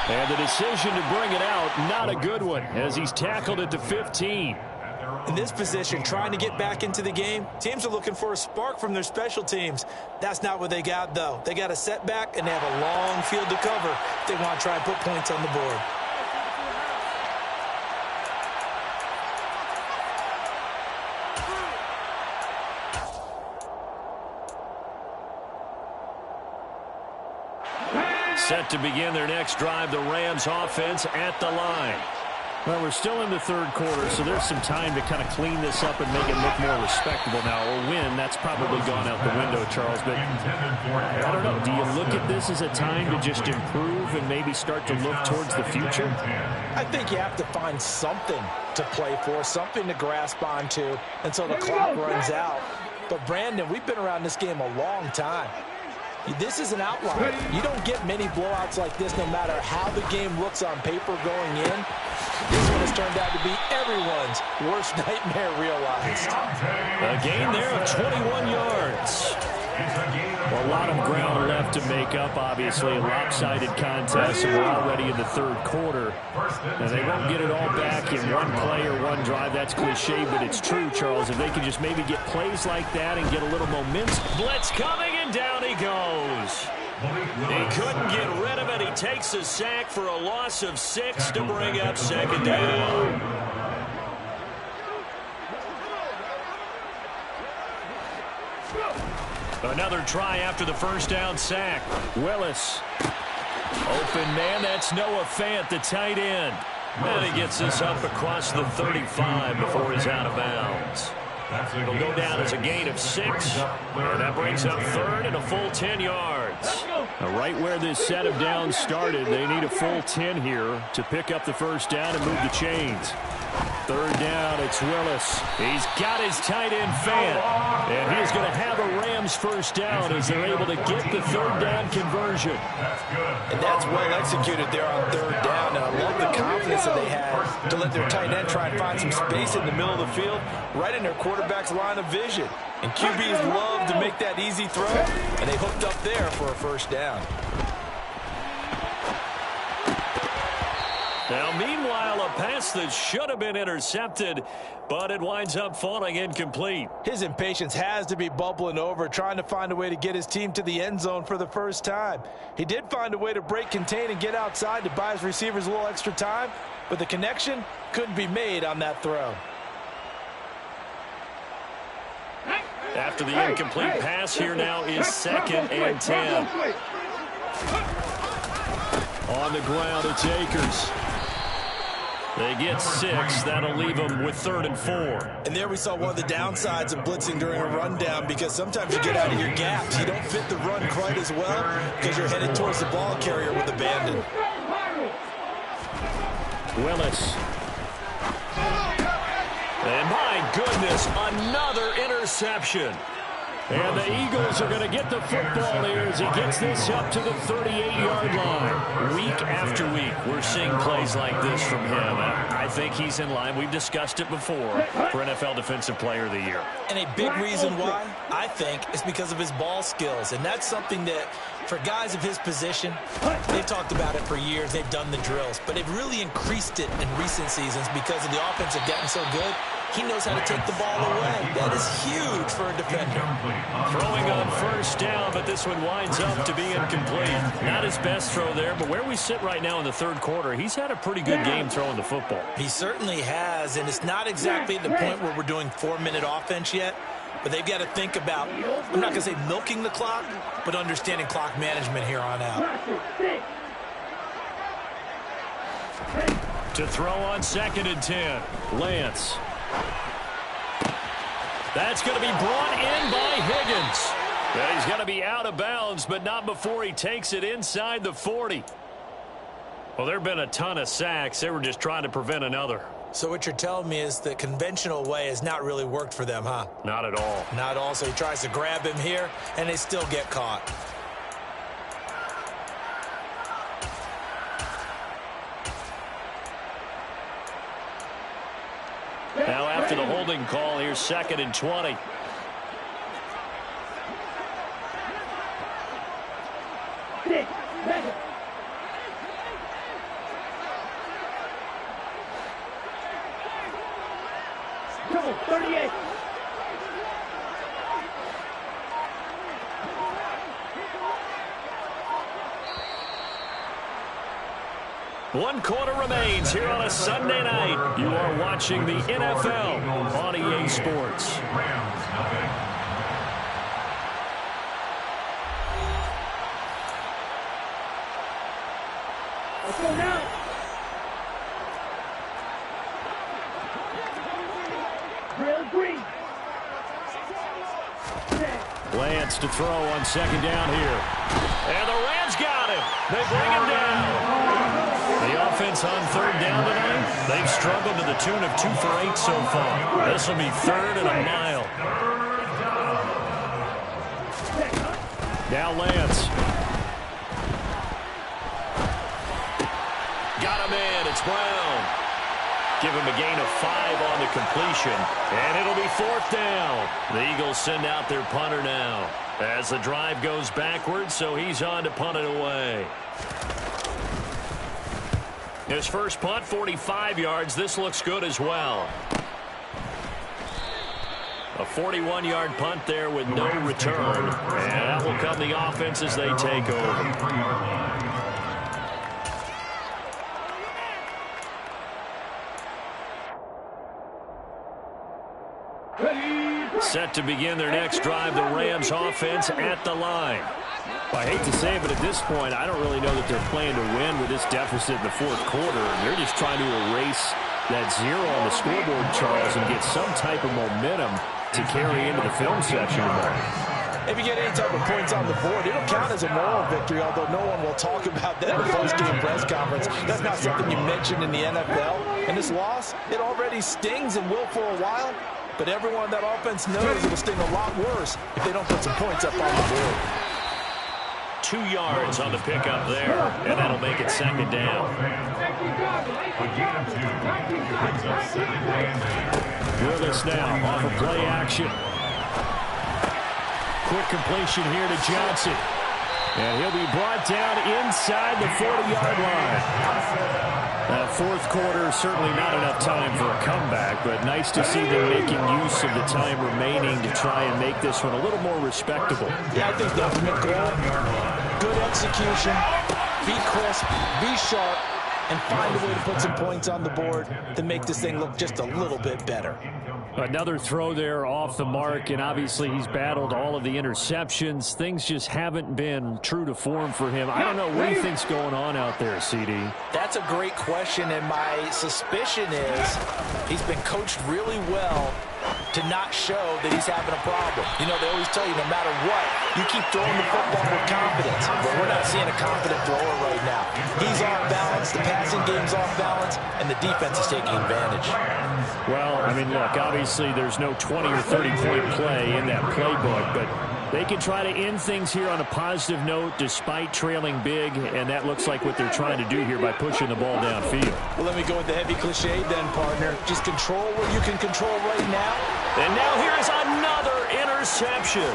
And the decision to bring it out, not a good one, as he's tackled at the 15. In this position, trying to get back into the game, teams are looking for a spark from their special teams. That's not what they got, though. They got a setback, and they have a long field to cover if they want to try and put points on the board. Set to begin their next drive, the Rams offense at the line. Well, we're still in the 3rd quarter, so there's some time to kind of clean this up and make it look more respectable now. Or win, that's probably gone out the window, Charles. But I don't know. Do you look at this as a time to just improve and maybe start to look towards the future? I think you have to find something to play for, something to grasp onto until the clock runs out. But, Brandon, we've been around this game a long time. This is an outlier. You don't get many blowouts like this no matter how the game looks on paper going in. This one has turned out to be everyone's worst nightmare realized. A gain there of 21 yards. Well, a lot of ground left to make up, obviously. A lopsided contest, and we're already in the 3rd quarter. And they won't get it all back in one play or one drive. That's cliche, but it's true, Charles. If they can just maybe get plays like that and get a little momentum. Blitz coming, and down he goes. He couldn't get rid of it. He takes a sack for a loss of 6 to bring up 2nd down. Another try after the 1st down sack. Willis. Open man, that's Noah Fant, the tight end. And he gets this up across the 35 before he's out of bounds. It'll go down as a gain of 6. And that brings up 3rd and a full 10 yards. Now, right where this set of downs started, they need a full 10 here to pick up the 1st down and move the chains. 3rd down, it's Willis. He's got his tight end Fant. And he's going to have a Rams 1st down as they're able to get the 3rd down conversion. And that's well executed there on 3rd down. And I love the confidence that they had to let their tight end try and find some space in the middle of the field, right in their quarterback's line of vision. And QBs love to make that easy throw, and they hooked up there for a 1st down. Now, meanwhile, a pass that should have been intercepted, but it winds up falling incomplete. His impatience has to be bubbling over, trying to find a way to get his team to the end zone for the first time. He did find a way to break contain and get outside to buy his receivers a little extra time, but the connection couldn't be made on that throw. After the incomplete pass, here now is 2nd and 10. On the ground, it's Akers. They get 6. That'll leave them with 3rd and 4. And there we saw one of the downsides of blitzing during a rundown, because sometimes you get out of your gaps. You don't fit the run quite as well because you're headed towards the ball carrier with abandon. Willis. And my goodness, another interception. And the Eagles are going to get the football here as he gets this up to the 38-yard line. Week after week, we're seeing plays like this from him. I think he's in line. We've discussed it before for NFL Defensive Player of the Year. And a big reason why, I think, is because of his ball skills. And that's something that, for guys of his position, they've talked about it for years. They've done the drills. But they've really increased it in recent seasons because of the offense have gotten so good. He knows how to take the ball away. That is huge for a defender. Throwing on first down, but this one winds up to be incomplete. Not his best throw there, but where we sit right now in the 3rd quarter, he's had a pretty good game throwing the football. He certainly has, and it's not exactly at the point where we're doing 4-minute offense yet, but they've got to think about, I'm not going to say milking the clock, but understanding clock management here on out. To throw on 2nd and 10, Lance. That's going to be brought in by Higgins. And he's going to be out of bounds, but not before he takes it inside the 40. Well, there have been a ton of sacks. They were just trying to prevent another. So what you're telling me is the conventional way has not really worked for them, huh? Not at all. Not at all. So he tries to grab him here, and they still get caught. Now after the holding call, here's 2nd and 20. Come on, 38. One quarter remains here on a Sunday night. You are watching the NFL on EA Sports. Rams, nothing. Let's go now. Drill green. Lance to throw on 2nd down here. And the Rams got him. They bring him down. The offense on 3rd down tonight, they've struggled to the tune of 2 for 8 so far. This will be 3rd and a mile. Now Lance. Got him in. It's Brown. Give him a gain of 5 on the completion. And it'll be 4th down. The Eagles send out their punter now as the drive goes backwards, so he's on to punt it away. His first punt, 45 yards. This looks good as well. A 41-yard punt there with no return. And that will come the offense as they take over. Set to begin their next drive, the Rams offense at the line. I hate to say it, but at this point, I don't really know that they're playing to win with this deficit in the 4th quarter. They're just trying to erase that 0 on the scoreboard, Charles, and get some type of momentum to carry into the film section tomorrow. If you get any type of points on the board, it'll count as a moral victory, although no one will talk about that in the post-game press conference. That's not something you mentioned in the NFL. And this loss, it already stings and will for a while, but everyone on that offense knows it will sting a lot worse if they don't put some points up on the board. 2 yards on the pickup there, and that'll make it 2nd down. Willis now off of play action. Quick completion here to Johnson. And he'll be brought down inside the 40-yard line. Fourth quarter, certainly not enough time for a comeback, but nice to see them making use of the time remaining to try and make this one a little more respectable. Yeah, I think the ultimate goal, good execution, be crisp, be sharp, and find a way to put some points on the board to make this thing look just a little bit better. Another throw there off the mark, and obviously he's battled all of the interceptions. Things just haven't been true to form for him. I don't know what he thinks going on out there, CD. That's a great question, and my suspicion is he's been coached really well to not show that he's having a problem. You know, they always tell you no matter what, you keep throwing the football with confidence. But we're not seeing a confident thrower right now. He's off balance, the passing game's off balance, and the defense is taking advantage. Well, I mean, look, obviously there's no 20 or 30-point play in that playbook, but they can try to end things here on a positive note despite trailing big, and that looks like what they're trying to do here by pushing the ball downfield. Well, let me go with the heavy cliche then, partner. Just control what you can control right now. And now here's another interception.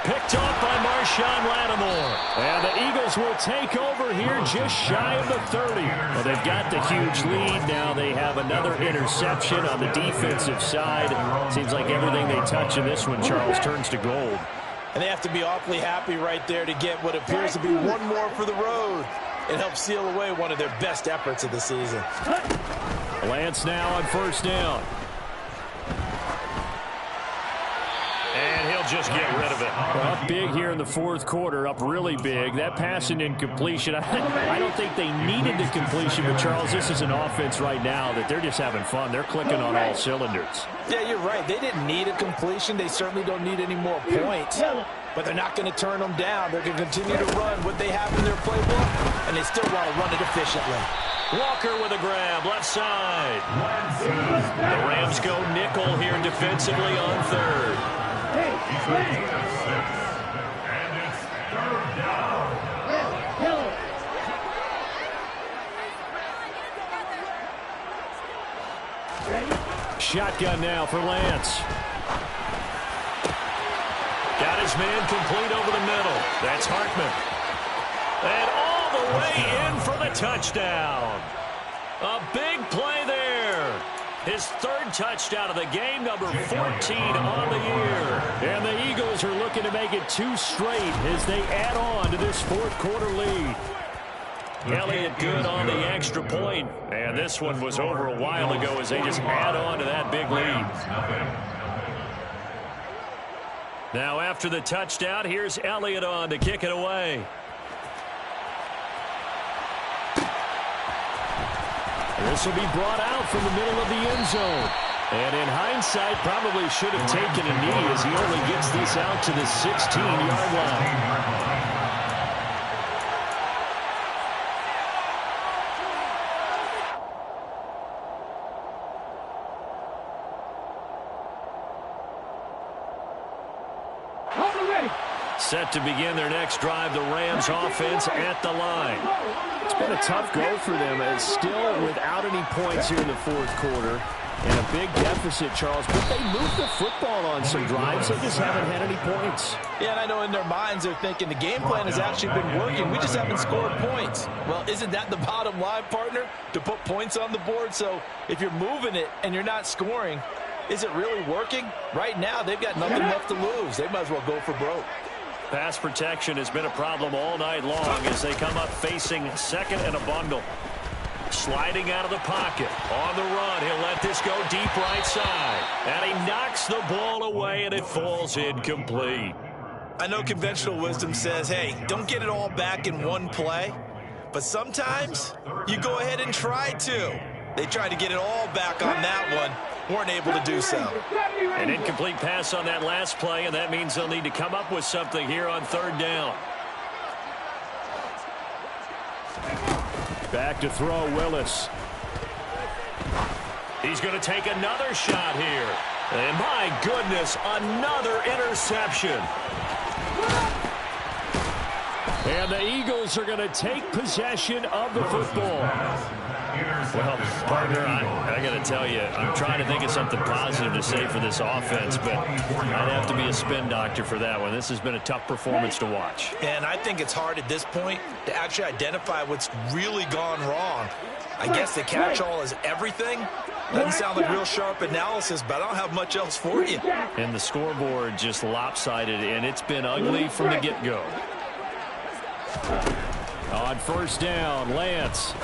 Picked off by Marshawn Lattimore. And the Eagles will take over here just shy of the 30. Well, they've got the huge lead. Now they have another interception on the defensive side. Seems like everything they touch in this one, Charles, turns to gold. And they have to be awfully happy right there to get what appears to be one more for the road. It helps seal away one of their best efforts of the season. Lance now on first down. And he'll just get rid of it. Well, up big here in the fourth quarter, up really big. That pass and incompletion, I don't think they needed the completion, but Charles, this is an offense right now that they're just having fun. They're clicking on all cylinders. Yeah, you're right. They didn't need a completion. They certainly don't need any more points. But they're not going to turn them down. They're going to continue to run what they have in their playbook, and they still want to run it efficiently. Walker with a grab, left side. The Rams go nickel here defensively on third. And it's third down. Shotgun now for Lance. Got his man complete over the middle. That's Hartman. And all the way in for the touchdown. A big play there. His third touchdown of the game, number 14 on the year. And the Eagles are looking to make it 2 straight as they add on to this fourth quarter lead. Elliott good on the extra point. And this one was over a while ago as they just add on to that big lead. Now after the touchdown, here's Elliott on to kick it away. This will be brought out from the middle of the end zone. And in hindsight, probably should have taken a knee as he only gets this out to the 16-yard line. Set to begin their next drive, the Rams offense at the line. It's been a tough go for them. It's still without any points here in the fourth quarter. And a big deficit, Charles. But they moved the football on some drives. They just haven't had any points. Yeah, and I know in their minds they're thinking the game plan has actually been working. We just haven't scored points. Well, isn't that the bottom line, partner? To put points on the board. So if you're moving it and you're not scoring, is it really working? Right now, they've got nothing left to lose. They might as well go for broke. Pass protection has been a problem all night long as they come up facing second and a bundle. Sliding out of the pocket. On the run, he'll let this go deep right side. And he knocks the ball away, and it falls incomplete. I know conventional wisdom says, hey, don't get it all back in one play. But sometimes you go ahead and try to. They tried to get it all back on that one. Weren't able to do so. An incomplete pass on that last play, and that means they'll need to come up with something here on third down. Back to throw, Willis. He's going to take another shot here. And my goodness, another interception. And the Eagles are going to take possession of the football. Well, partner, I got to tell you, I'm trying to think of something positive to say for this offense, but I'd have to be a spin doctor for that one. This has been a tough performance to watch. And I think it's hard at this point to actually identify what's really gone wrong. I guess the catch-all is everything. Doesn't sound like real sharp analysis, but I don't have much else for you. And the scoreboard just lopsided, and it's been ugly from the get-go. On first down, Lance.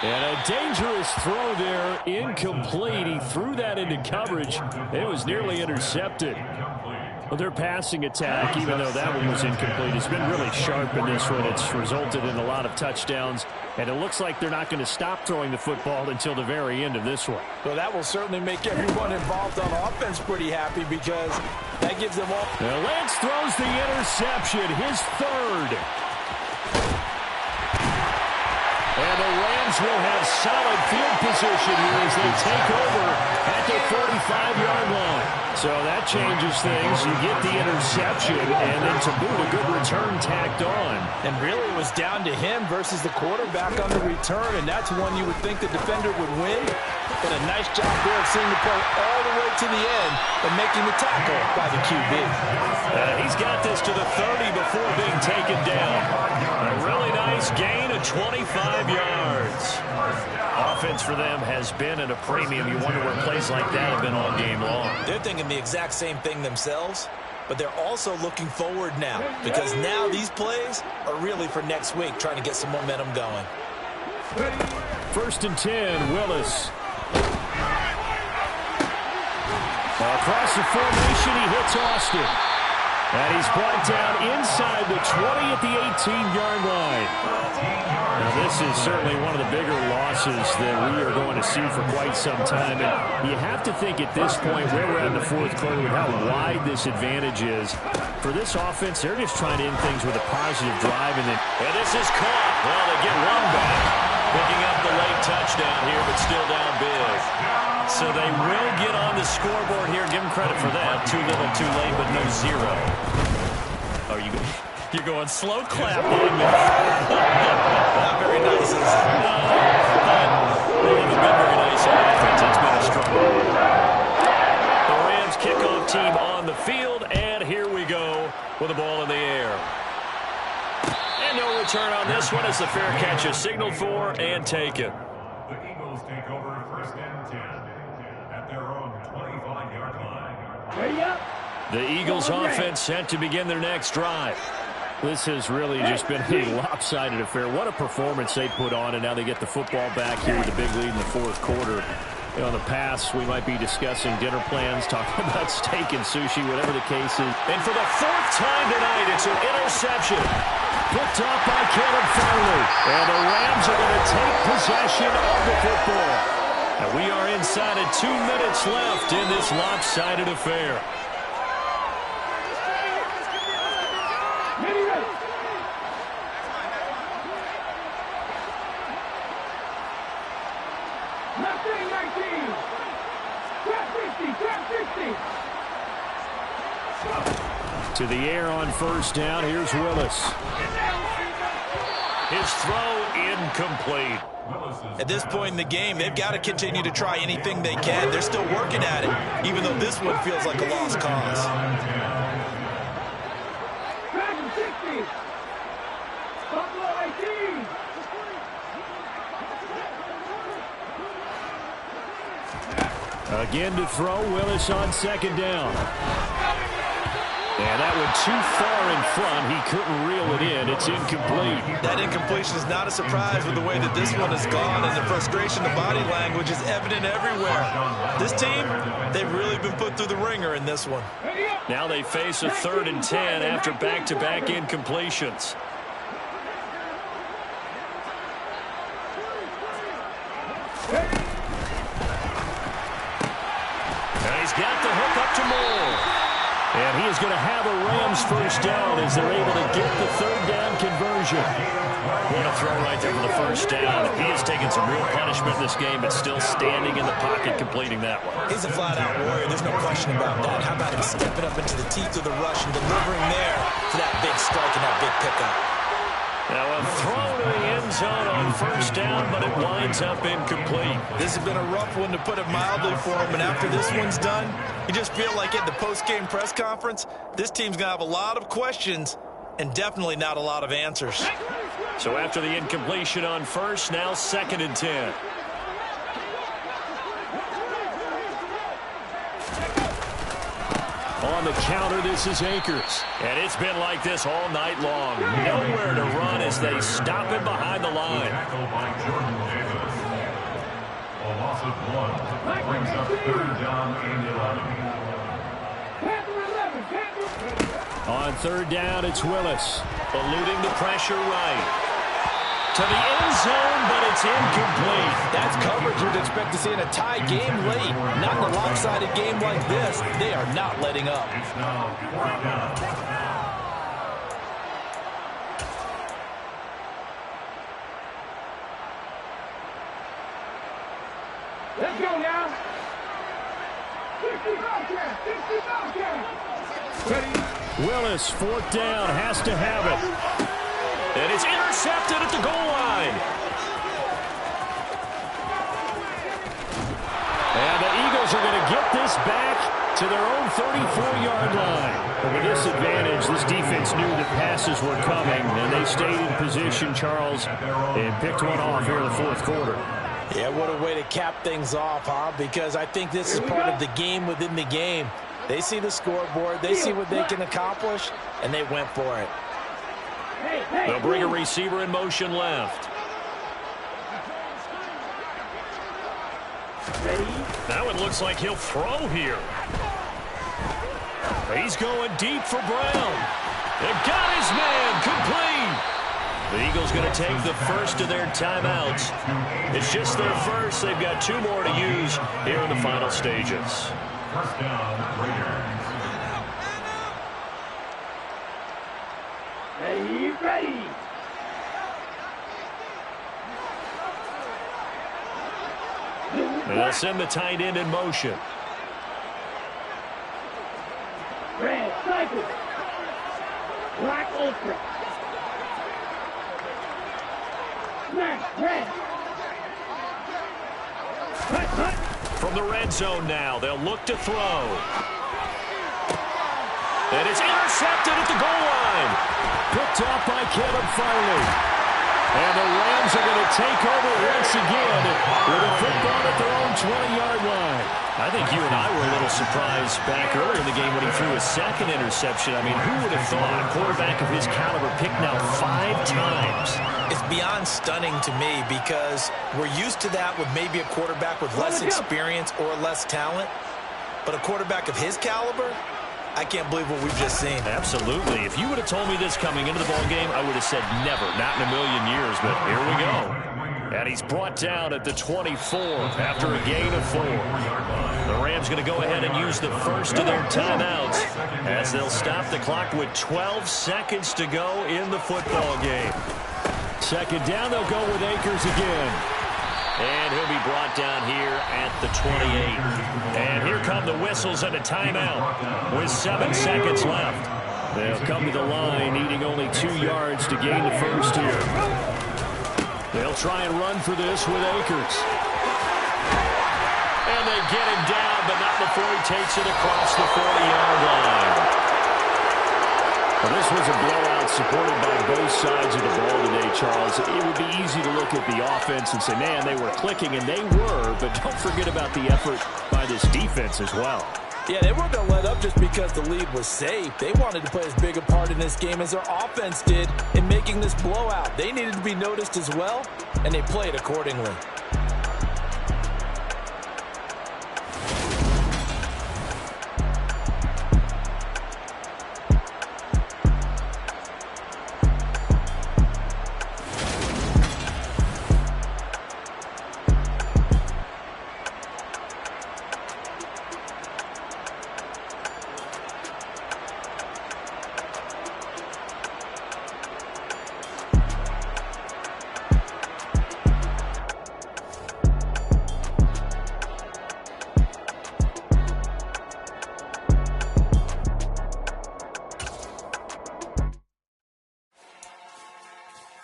And a dangerous throw there, incomplete. He threw that into coverage. It was nearly intercepted. Well, their passing attack, even though that one was incomplete, has been really sharp in this one. It's resulted in a lot of touchdowns, and it looks like they're not going to stop throwing the football until the very end of this one. Well, that will certainly make everyone involved on offense pretty happy because that gives them all. Now Lance throws the interception, his third. And the Rams will have solid field position here as they take over at the 45-yard line. So that changes things. You get the interception, and then to boot, a good return tacked on. And really it was down to him versus the quarterback on the return, and that's one you would think the defender would win. But a nice job there of seeing the play all the way to the end and making the tackle by the QB. He's got this to the 30 before being taken down. A really nice gain of 25 yards. Offense for them has been at a premium. You wonder where plays like that have been all game long. They're thinking the exact same thing themselves, but they're also looking forward now because now these plays are really for next week, trying to get some momentum going. First and 10, Willis. Across the formation, he hits Austin. And he's brought down inside the 20 at the 18-yard line. Now, this is certainly one of the bigger losses that we are going to see for quite some time. And you have to think at this point, where we're at in the fourth quarter, with how wide this advantage is. For this offense, they're just trying to end things with a positive drive. And this is caught. Well, they get one back. Picking up the late touchdown here, but still down big. So they will get on the scoreboard here. Give them credit for that. Too little, too late, but no zero. Oh, you're going slow clap on me. Not very nice. No, they haven't been very nice on offense. It's been a struggle. The Rams kickoff team on the field, and here we go with the ball in the air. And no return on this one as the fair catch is signaled for and taken. The Eagles take over first and 10 at their own 25-yard line. Ready up. The Eagles offense set to begin their next drive. This has really just been a lopsided affair. What a performance they put on, and now they get the football back here with a big lead in the fourth quarter. You know, in the past, we might be discussing dinner plans, talking about steak and sushi, whatever the case is. And for the fourth time tonight, it's an interception. Picked off by Caleb Farley. And the Rams are going to take possession of the football. And we are inside of 2 minutes left in this lopsided affair. To the air on first down. Here's Willis. His throw incomplete. At this point in the game, they've got to continue to try anything they can. They're still working at it, even though this one feels like a lost cause. Again to throw, Willis on second down. And that one too far in front. He couldn't reel it in. It's incomplete. That incompletion is not a surprise with the way that this one has gone, and the frustration, the body language is evident everywhere. This team, they've really been put through the ringer in this one. Now they face a 3rd and 10 after back-to-back incompletions. And he's got the hook up to Moore. And he is going to have a Rams first down as they're able to get the 3rd down conversion. What a throw right there for the first down. He has taken some real punishment in this game, but still standing in the pocket completing that one. He's a flat-out warrior. There's no question about that. How about him stepping up into the teeth of the rush and delivering there for that big strike and that big pickup? Now a throw to the end zone on first down, but it winds up incomplete. This has been a rough one, to put it mildly, for him. And after this one's done, you just feel like at the post-game press conference, this team's going to have a lot of questions and definitely not a lot of answers. So after the incompletion on first, now 2nd and 10. On the counter, this is Akers. And it's been like this all night long. Nowhere to run as they stop him behind the line. Tackled by Jordan Davis. A loss of 1 brings up 3rd down and 11. On 3rd down, it's Willis. Eluding the pressure right. To the end zone, but it's incomplete. That's coverage you'd expect to see in a tie game late. Not in a lopsided game like this. They are not letting up. It's now 4th down. Let's go now. 60 Ready? Willis, 4th down, has to have it. And it's intercepted at the goal line. And the Eagles are going to get this back to their own 34-yard line. But with this advantage, this defense knew that passes were coming, and they stayed in position, Charles, and picked one off here in the 4th quarter. Yeah, what a way to cap things off, huh? Because I think this is part of the game within the game. They see the scoreboard, they see what they can accomplish, and they went for it. They'll bring a receiver in motion left. Now it looks like he'll throw here. He's going deep for Brown. They've got his man complete. The Eagles going to take the first of their timeouts. It's just their first. They've got 2 more to use here in the final stages. 1st down, Raiders. Ready. They'll send the tight end in motion. Red, cycle. Black, ultra. Smash, red. Hut. From the red zone now, they'll look to throw. And it's intercepted at the goal line. Picked off by Caleb Farley. And the Rams are going to take over once again with a football at their own 20-yard line. I think you and I were a little surprised back earlier in the game when he threw his 2nd interception. I mean, who would have thought a quarterback of his caliber picked now 5 times? It's beyond stunning to me because we're used to that with maybe a quarterback with less experience or less talent. But a quarterback of his caliber, I can't believe what we've just seen. Absolutely. If you would have told me this coming into the ballgame, I would have said never, not in a million years, but here we go. And he's brought down at the 24 after a gain of 4. The Rams going to go ahead and use the first of their timeouts as they'll stop the clock with 12 seconds to go in the football game. 2nd down, they'll go with Akers again. And he'll be brought down here at the 28. And here come the whistles and a timeout with 7 seconds left. They'll come to the line, needing only 2 yards to gain the first here. They'll try and run for this with Akers. And they get him down, but not before he takes it across the 40-yard line. Well, this was a blowout supported by both sides of the ball today, Charles. It would be easy to look at the offense and say, man, they were clicking, and they were, but don't forget about the effort by this defense as well. Yeah, they weren't going to let up just because the lead was safe. They wanted to play as big a part in this game as their offense did in making this blowout. They needed to be noticed as well, and they played accordingly.